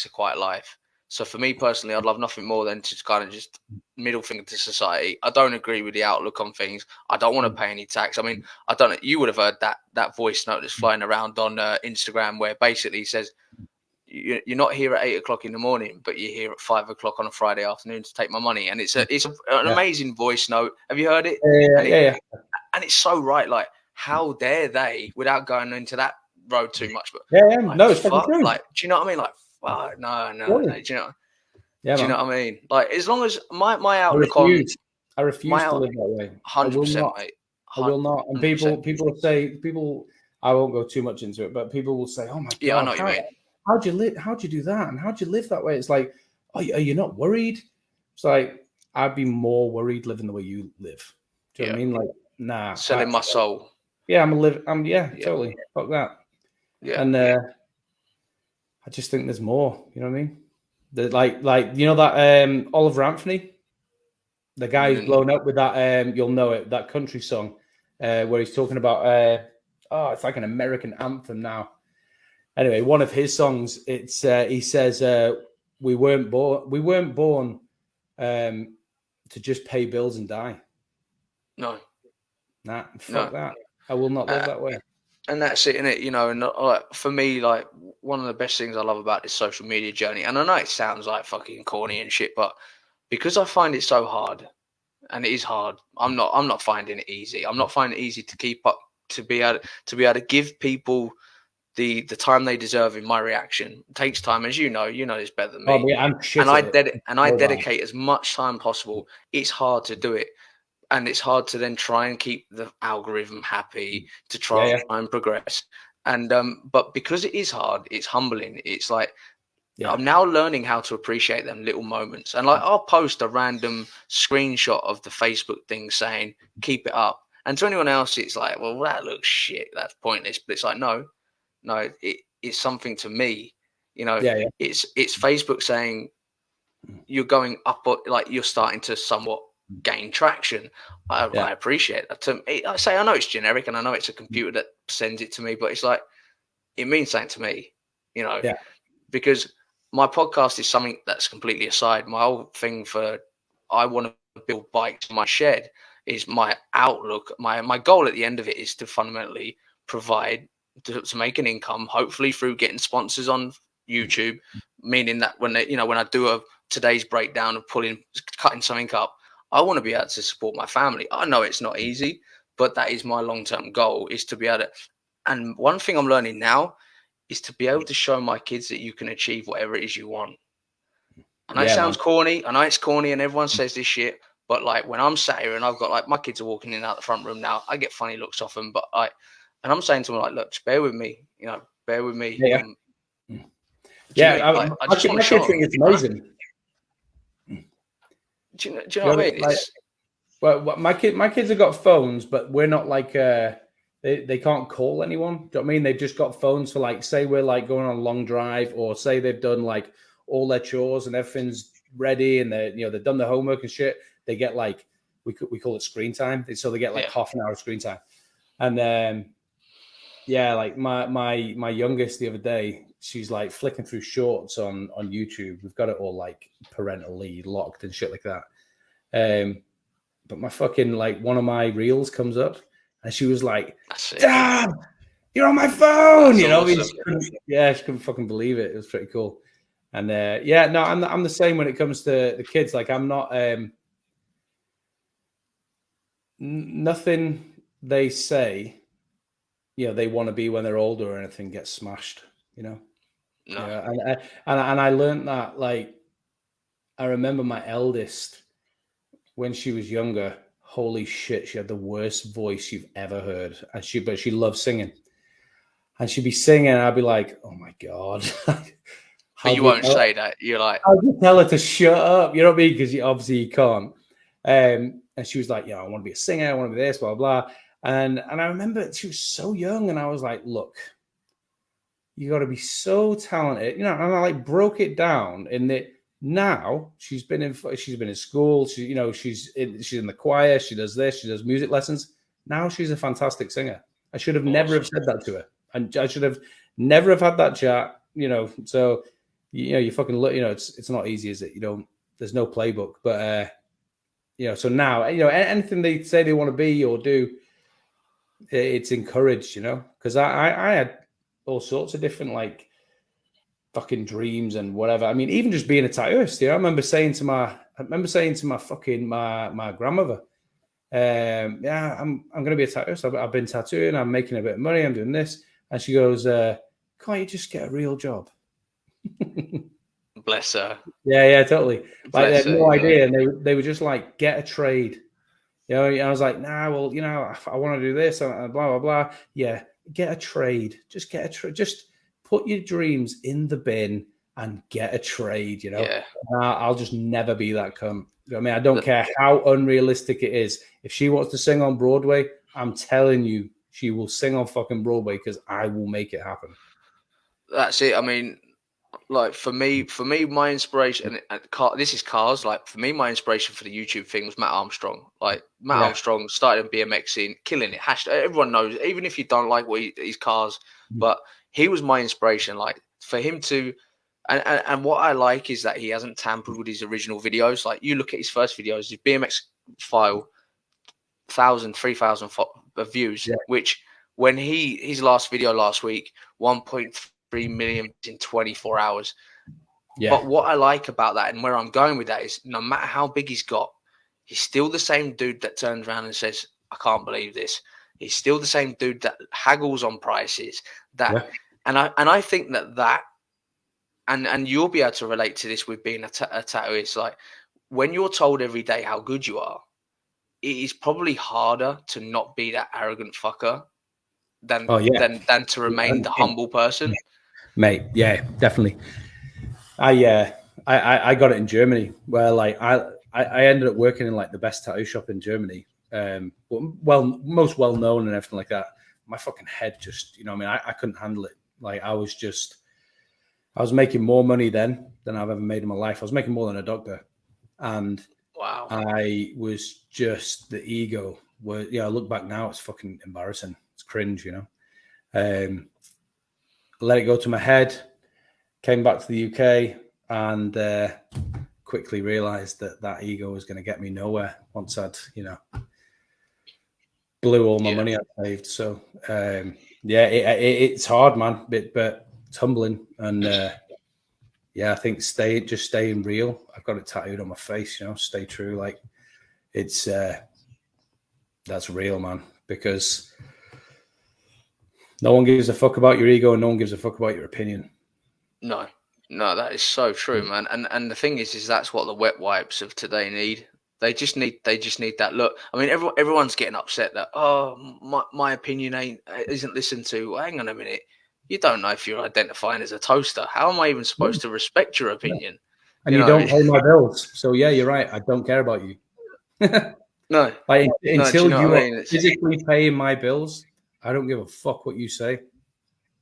a quiet life. So for me personally, I'd love nothing more than to kind of just middle finger to society. I don't agree with the outlook on things. I don't want to pay any tax. I mean, I don't know. You would have heard that voice note that's flying around on Instagram where basically says, you're not here at 8 o'clock in the morning, but you're here at 5 o'clock on a Friday afternoon to take my money. And it's an amazing voice note. Have you heard it? Yeah. And it's so right. Like, how dare they, without going into that road too much, but like, no, it's fucking true. Like, do you know what I mean? Like, fuck, no. Do you know? Yeah, do you know what I mean? Like, as long as my outlook I refuse to live that way. 100%, mate. I will not. And people say, I won't go too much into it, but people will say, "Oh my god, yeah, I know what you mean. How'd you live? How'd you do that? And how'd you live that way?" It's like, are you not worried? It's like, I'd be more worried living the way you live. Do you know what I mean? Like, nah. Selling my soul. Yeah, totally. Fuck that. Yeah. And I just think there's more. You know what I mean? Like you know that Oliver Anthony, the guy who's blown up with that you'll know it, that country song where he's talking about it's like an American anthem now. Anyway, one of his songs, it's he says we weren't born to just pay bills and die. No. Nah, fuck that. I will not live that way. And that's it, innit? You know, and for me, like, one of the best things I love about this social media journey, and I know it sounds like fucking corny and shit, but because I find it so hard, and it is hard, I'm not finding it easy. I'm not finding it easy to keep up, to be able to give people the time they deserve in my reaction. It takes time, as you know this better than me. Oh, yeah, I'm shit I dedicate as much time possible. It's hard to do it. And it's hard to then try and keep the algorithm happy, to try and progress. And but because it is hard, it's humbling. It's like I'm now learning how to appreciate them little moments. And like, I'll post a random screenshot of the Facebook thing saying, "Keep it up." And to anyone else, it's like, well, that looks shit. That's pointless. But it's like, no, it's something to me. You know, it's Facebook saying you're going up, like you're starting to somewhat gain traction. I appreciate that. I say, I know it's generic and I know it's a computer that sends it to me, but it's like, it means something to me, you know, because my podcast is something that's completely aside. My whole thing I want to build bikes in my shed is my outlook. My goal at the end of it is to fundamentally provide, to make an income, hopefully through getting sponsors on YouTube, meaning that when I do today's breakdown of cutting something up, I want to be able to support my family. I know it's not easy, but that is my long-term goal, is to be able to. And one thing I'm learning now is to be able to show my kids that you can achieve whatever it is you want. And that sounds corny. I know it's corny and everyone says this shit, but like when I'm sat here and I've got like my kids are walking in and out the front room now, I get funny looks off them, and I'm saying to them like, look, just bear with me, bear with me. Yeah. I just want to show them. It's amazing. Do you know what I mean? Well, my kids have got phones, but we're not like they can't call anyone. Do you know what I mean? They've just got phones for, like, say we're like going on a long drive, or say they've done like all their chores and everything's ready, and they've done their homework and shit. They get like we call it screen time, so they get like half an hour of screen time. And like my youngest the other day, she's like flicking through shorts on YouTube. We've got it all like parentally locked and shit like that. But my fucking, like, one of my reels comes up and she was like, "Dad, you're on my phone. That's You know, awesome. she couldn't fucking believe it. It was pretty cool. And yeah, no, I'm the same when it comes to the kids. Like, I'm not nothing they say, you know, they want to be when they're older or anything gets smashed. You know, No. Yeah, and I learned that. Like, I remember my eldest when she was younger. Holy shit, she had the worst voice you've ever heard, and but she loved singing. And she'd be singing, and I'd be like, "Oh my god!" But you won't say that. You're like, how do you tell her to shut up? You know what I mean? Because obviously you can't. And she was like, "Yeah, I want to be a singer. I want to be this, blah blah." And I remember she was so young, and I was like, "Look, you got to be so talented." You know, and I like broke it down in that. Now she's been in school. She's in the choir. She does this. She does music lessons. Now she's a fantastic singer. I should have never have said that to her, and I should have never have had that chat. You know, so you fucking look. You know, it's not easy, is it? There's no playbook, but so now anything they say they want to be or do, it's encouraged. You know, because I had all sorts of different like fucking dreams and whatever. I mean, even just being a tattooist. I remember saying to my fucking my grandmother, yeah, I'm going to be a tattooist. I've been tattooing. I'm making a bit of money. I'm doing this. And she goes, can't you just get a real job? bless her. Yeah, totally. Like, they had no idea. Yeah. And they were just like, get a trade. And I was like, nah, well, I want to do this, blah, blah, blah. Yeah, get a trade. Just get a trade. Just put your dreams in the bin and get a trade, Yeah. I'll just never be that cunt. I mean, I don't care how unrealistic it is. If she wants to sing on Broadway, I'm telling you, she will sing on fucking Broadway because I will make it happen. That's it. I mean, like for me, my inspiration, and this is cars. Like for me, my inspiration for the YouTube thing was Matt Armstrong. Like Matt Armstrong started in BMX scene, killing it. Everyone knows, even if you don't like his cars, but he was my inspiration. Like for him to, and what I like is that he hasn't tampered with his original videos. Like you look at his first videos, his BMX file, 3,000 views, which when his last video last week, 1.3 million in 24 hours. Yeah. But what I like about that and where I'm going with that is no matter how big he's got, he's still the same dude that turns around and says, I can't believe this. He's still the same dude that haggles on prices. And I think that and you'll be able to relate to this with being a tattooist. Like when you're told every day how good you are, it is probably harder to not be that arrogant fucker than to remain the humble person. Mate, yeah, definitely. I got it in Germany where like I ended up working in like the best tattoo shop in Germany. Most well known and everything like that. My fucking head just, I couldn't handle it. Like I was making more money then than I've ever made in my life. I was making more than a doctor. And wow, I was just the ego. I look back now, it's fucking embarrassing. It's cringe, let it go to my head. Came back to the UK and quickly realized that ego was going to get me nowhere once I'd, blew all my money I saved. So it's hard, man, but it's humbling. And I think staying real. I've got it tattooed on my face, stay true. Like it's that's real, man, because no one gives a fuck about your ego and no one gives a fuck about your opinion. No, that is so true, man. And the thing is that's what the wet wipes of today need. They just need that look. I mean, everyone's getting upset that my opinion isn't listened to. Well, hang on a minute, you don't know if you're identifying as a toaster. How am I even supposed to respect your opinion? And you don't pay my bills, so yeah, you're right. I don't care about you. No, like until you are physically paying my bills, I don't give a fuck what you say.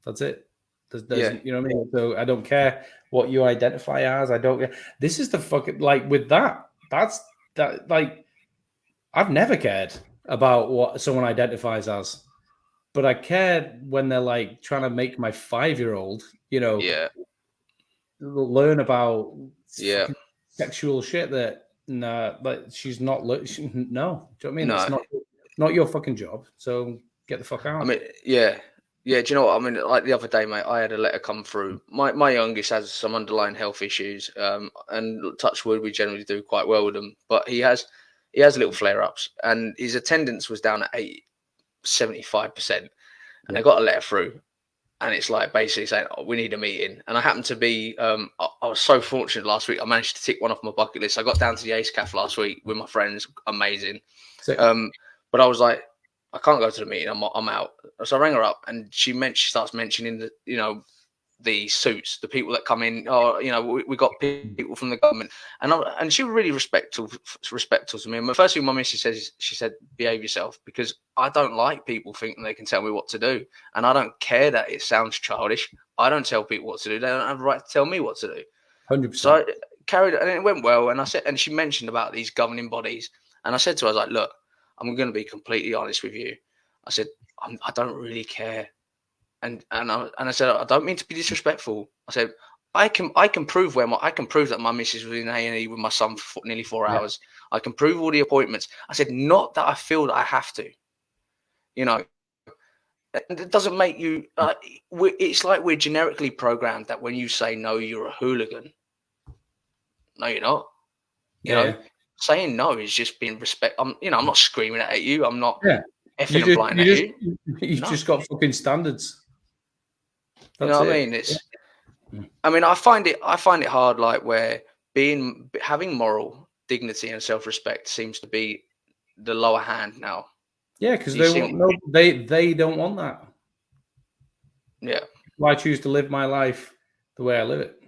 That's it. You know what I mean? So I don't care what you identify as. I don't. This is the fucking like with that. That's that. Like I've never cared about what someone identifies as, but I care when they're like trying to make my 5-year-old, learn about sexual shit that but she's not. No, do you know what I mean? No. It's not your fucking job. So get the fuck out. I mean, yeah. Yeah, do you know what I mean? Like the other day, mate, I had a letter come through. My youngest has some underlying health issues, and touch wood, we generally do quite well with them. But he has little flare ups, and his attendance was down at 75%. And I got a letter through, and it's like basically saying, "Oh, we need a meeting." And I happened to be, I was so fortunate last week. I managed to tick one off my bucket list. I got down to the Ace Cafe last week with my friends, amazing. But I was like, I can't go to the meeting. I'm out. So I rang her up, and she starts mentioning the suits, the people that come in. Oh, we got people from the government, and she was really respectful to me. And the first thing my missus says, she said, "Behave yourself," because I don't like people thinking they can tell me what to do, and I don't care that it sounds childish. I don't tell people what to do. They don't have a right to tell me what to do. 100%. So I carried it, and it went well. And and she mentioned about these governing bodies, and I said to her, I was like, "Look, I'm going to be completely honest with you." I said, I don't really care. And I said, I don't mean to be disrespectful. I said, I can prove that my missus was in A&E with my son for nearly 4 hours. I can prove all the appointments. I said, not that I feel that I have to. It doesn't make you. It's like we're generically programmed that when you say no, you're a hooligan. No, you're not. You know, saying no is just being respect. I'm not screaming at you. I'm not effing and flying at you. You've just got fucking standards. That's what I mean? I find it hard, like where having moral dignity and self-respect seems to be the lower hand now. Yeah, because they don't want that. Yeah. I choose to live my life the way I live it.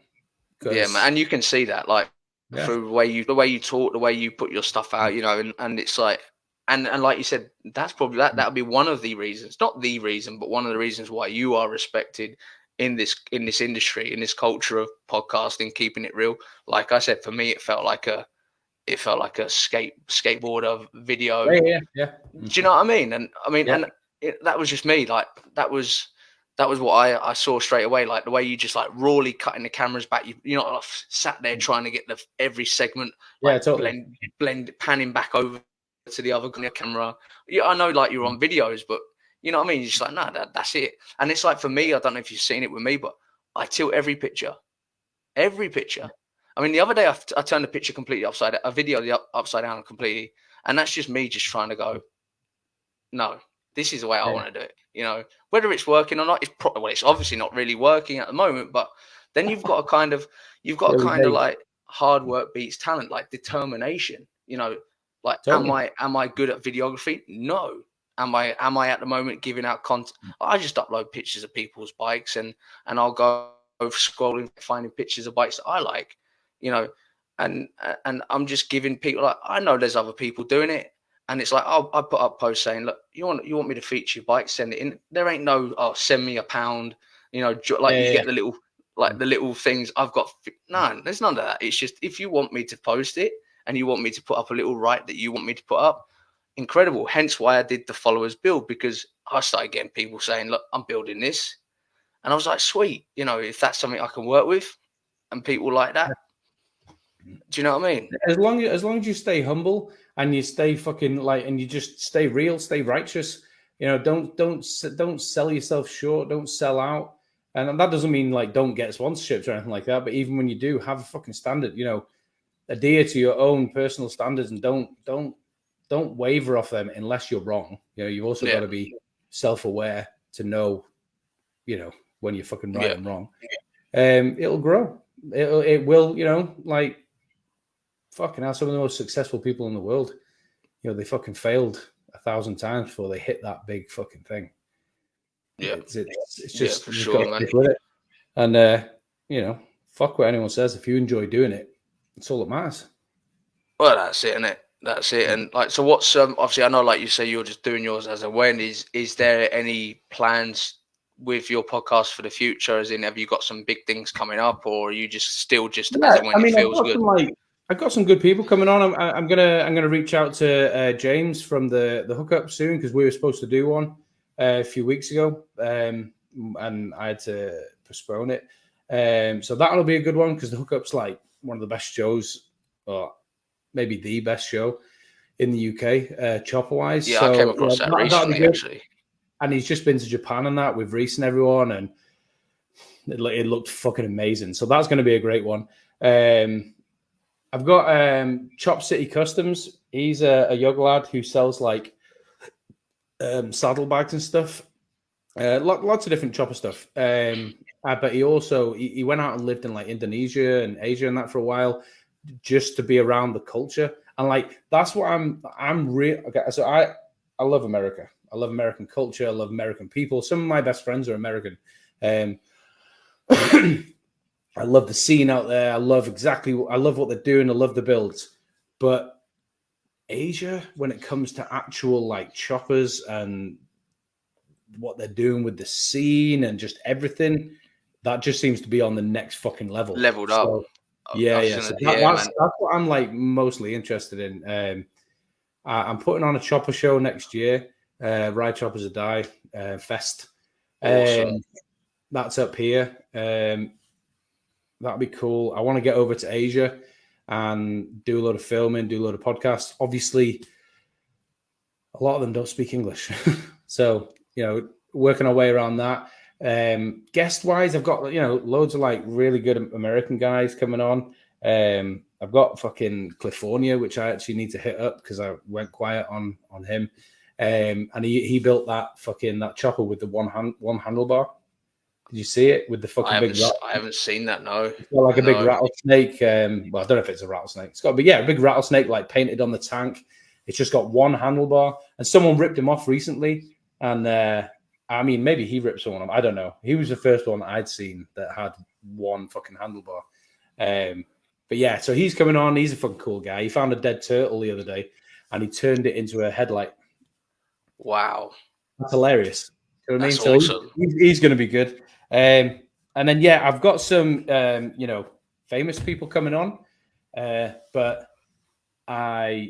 Yeah, man, and you can see that, like through the way you talk, the way you put your stuff out, and it's like, and like you said, that's probably that would be one of the reasons, not the reason, but one of the reasons why you are respected in this industry, in this culture of podcasting, keeping it real. Like I said, for me, it felt like a skateboarder video. Yeah. Do you know what I mean? And that was just me. Like that was what I saw straight away. Like the way you just like rawly cutting the cameras back. You're not like sat there trying to get every segment. Like, totally. blend panning back over to the other camera. Yeah, I know, like you're on videos, but you know what I mean? You're just like, no, that's it. And it's like, for me, I don't know if you've seen it with me, but I tilt every picture. Every picture. I mean, the other day I turned the picture completely upside down, a video upside down completely. And that's just me just trying to go, no, this is the way I want to do it. Whether it's working or not, it's obviously not really working at the moment, but then you've got like hard work beats talent, like determination, like, totally. Am I good at videography? No. Am I at the moment giving out content? I just upload pictures of people's bikes and I'll go scrolling, finding pictures of bikes that I like, and I'm just giving people, like, I know there's other people doing it, and it's like, I put up posts saying, look, you want me to feature your bike, send it in. There ain't no, send me £1, you get the little, like the little things I've got. No, there's none of that. It's just, if you want me to post it and you want me to put up a little right that you want me to put up, incredible. Hence why I did the followers build, because I started getting people saying, look, I'm building this. And I was like, sweet, if that's something I can work with, and people like that. Do you know what I mean? As long as you stay humble and you stay fucking and you just stay real, stay righteous, don't sell yourself short, don't sell out. And that doesn't mean like don't get sponsorships or anything like that. But even when you do, have a fucking standard, adhere to your own personal standards and don't waver off them unless you're wrong. You've also got to be self-aware to know, when you're fucking right and wrong. It'll grow. It will, like fucking hell, some of the most successful people in the world, they fucking failed 1,000 times before they hit that big fucking thing. Yeah. It's just for sure, man. With it. And fuck what anyone says. If you enjoy doing it, it's all that matters. Well, that's it, isn't it? That's it. And like, so what's obviously, I know, like you say, you're just doing yours as a when. Is there any plans with your podcast for the future? As in, have you got some big things coming up, or are you just still as and when it feels good? I've got some good people coming on. I'm gonna reach out to James from the hookup soon, because we were supposed to do one a few weeks ago, and I had to postpone it. So that'll be a good one, because the hookup's like one of the best shows, or maybe the best show in the UK, chopper wise. Yeah, so, I came across that recently, actually. and he's just been to Japan and that with Reese and everyone, and it looked fucking amazing. So that's going to be a great one. I've got Chop City Customs. He's a young lad who sells like saddlebags and stuff. Lots of different chopper stuff. But he also he went out and lived in like Indonesia and Asia and that for a while, just to be around the culture. And like that's what I'm real. Okay, so I love America. I love American culture. I love American people. Some of my best friends are American. I love the scene out there. I love what they're doing. I love the builds. But Asia, when it comes to actual like choppers and what they're doing with the scene and just everything, that just seems to be on the next fucking level. Leveled up. Yeah. So that's what I'm like mostly interested in. I'm putting on a chopper show next year. Ride Choppers a Die Fest. Awesome. That's up here. That'd be cool. I want to get over to Asia and do a lot of filming, do a lot of podcasts. Obviously, a lot of them don't speak English. So, working our way around that. Guest-wise, I've got, loads of like really good American guys coming on. I've got fucking California, which I actually need to hit up because I went quiet on him. And he built that chopper with the one handlebar. Did you see it with the fucking big rat? I haven't seen that, no. It's got like a big rattlesnake. Well, I don't know if it's a rattlesnake. It's got to be, a big rattlesnake like painted on the tank. It's just got one handlebar. And someone ripped him off recently. And I mean, maybe he ripped someone off. I don't know. He was the first one I'd seen that had one fucking handlebar. But yeah, so he's coming on. He's a fucking cool guy. He found a dead turtle the other day and he turned it into a headlight. Wow. That's hilarious. You know what That's I mean? awesome. So he's going to be good. And then, I've got some, famous people coming on. But I'll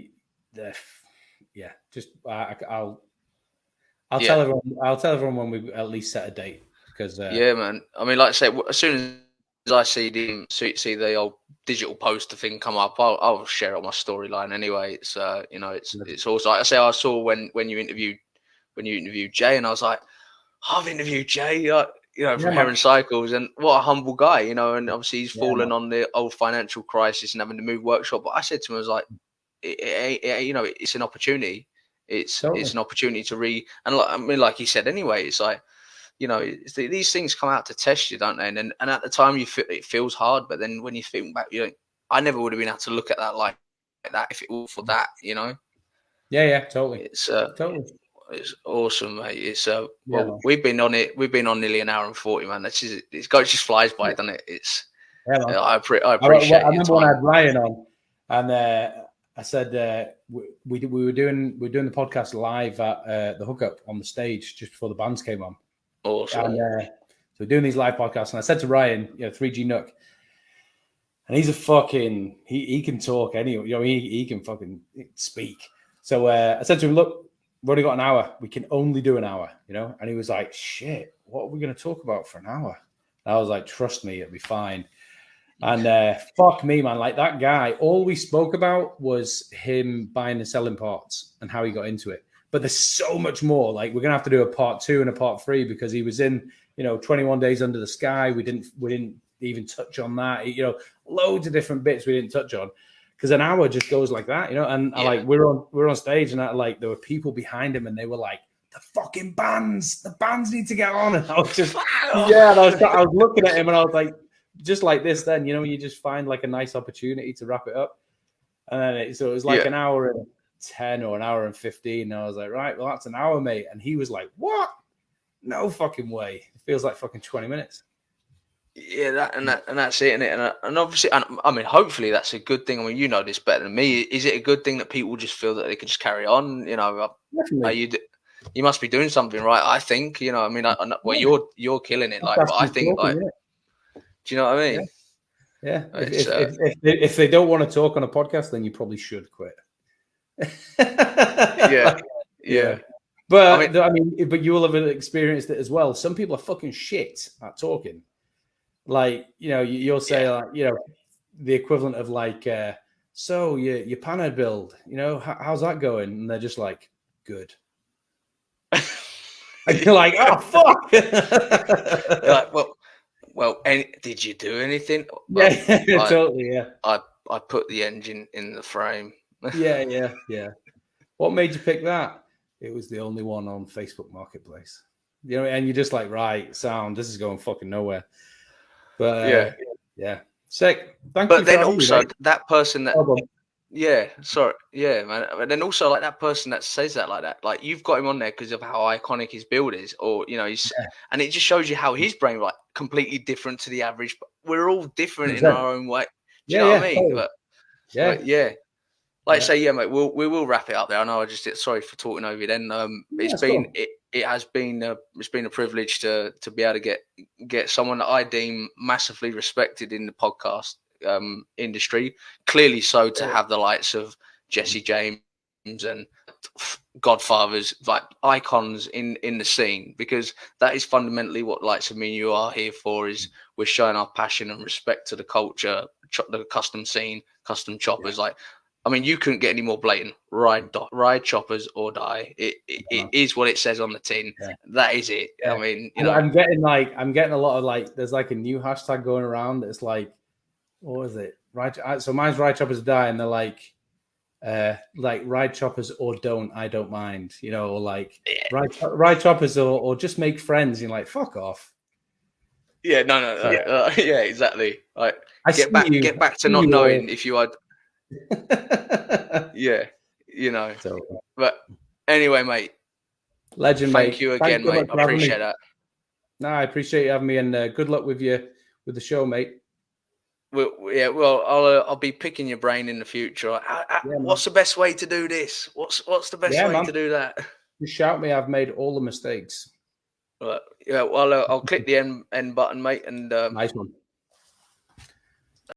tell everyone when we at least set a date because yeah, man. I mean, like I say, as soon as I see the old digital poster thing come up, I'll share it on my storyline anyway. It's it's also like I say, I saw when you interviewed Jay, and I was like, I've interviewed Jay, from Heron Cycles, and what a humble guy, and obviously he's fallen on the old financial crisis and having to move workshop. But I said to him, I was like, it's an opportunity. It's an opportunity to like he said anyway, it's like, these things come out to test you, don't they? And at the time it feels hard, but then when you think back, I never would have been able to look at that like that if it were for that, Yeah, totally. It's awesome, mate. It's we've been on nearly an hour and 40, man. It just flies by, doesn't it? It's I appreciate it. I remember when I had Ryan on, and I said we were doing the podcast live at the Hookup on the stage just before the bands came on. Awesome. And so we're doing these live podcasts, and I said to Ryan, 3G Nook, and he's a fucking he can talk anyway. He can fucking speak. So I said to him, look, we've already got an hour. We can only do an hour, And he was like, shit, what are we going to talk about for an hour? And I was like, trust me, it'll be fine. And fuck me, man. Like that guy, all we spoke about was him buying and selling parts and how he got into it. But there's so much more. Like we're going to have to do a part 2 and a part 3 because he was in, 21 Days Under the Sky. We didn't even touch on that. Loads of different bits we didn't touch on. Because an hour just goes like that, And we're on stage, and there were people behind him, and they were like, "The fucking bands need to get on." And I was just, and I was looking at him, and I was like, just like this. Then you just find like a nice opportunity to wrap it up, and then it was like an hour and 10 or an hour and 15. And I was like, right, well that's an hour, mate. And he was like, what? No fucking way. It feels like fucking 20 minutes. Yeah, that's it, innit? And obviously, I mean, hopefully that's a good thing. I mean, you know this better than me. Is it a good thing that people just feel that they can just carry on? You must be doing something right. I think, I mean, you're killing it. Like, but I think, like, do you know what I mean? Yeah. If they don't want to talk on a podcast, then you probably should quit. Yeah. But but you will have experienced it as well. Some people are fucking shit at talking. Like, you'll say the equivalent of like, so your panhead build, how's that going? And they're just like, good. And you're like, oh fuck. You're like, well, did you do anything? Well, Yeah, totally. Yeah. I put the engine in the frame. Yeah. What made you pick that? It was the only one on Facebook Marketplace. You know, and you're just like, right, sound, this is going fucking nowhere. But yeah. Sick. Thank you. But then also that person that man. But then also like that person that says that like that, like you've got him on there because of how iconic his build is, or and it just shows you how his brain like completely different to the average. But we're all different in our own way. Do you know what I mean? Totally. But like say, mate, we will wrap it up there. I know sorry for talking over you. Then it has been a privilege to be able to get someone that I deem massively respected in the podcast industry. Clearly, so to have the likes of Jesse James and Godfathers, like icons in the scene, because that is fundamentally what likes of me and you are here for. Is we're showing our passion and respect to the culture, the custom scene, custom choppers, like. I mean, you couldn't get any more blatant. Ride choppers or die. It is what it says on the tin. Yeah. That is it. Yeah. I mean, I'm getting a lot of like. There's like a new hashtag going around. It's like, what is it? Right. So mine's ride choppers or die, and they're like ride choppers or don't. I don't mind. You know, or like ride choppers or just make friends. You're like, fuck off. Yeah. No. Yeah. Exactly. Like, get back to not knowing if you are. Yeah, but anyway, mate, legend, thank you again, mate. I appreciate that. No, I appreciate you having me, and good luck with the show, mate. Well, I'll be picking your brain in the future. What's the best way to do this? What's the best way to do that? Just shout me. I've made all the mistakes. Well, I'll click the end button, mate, and nice one.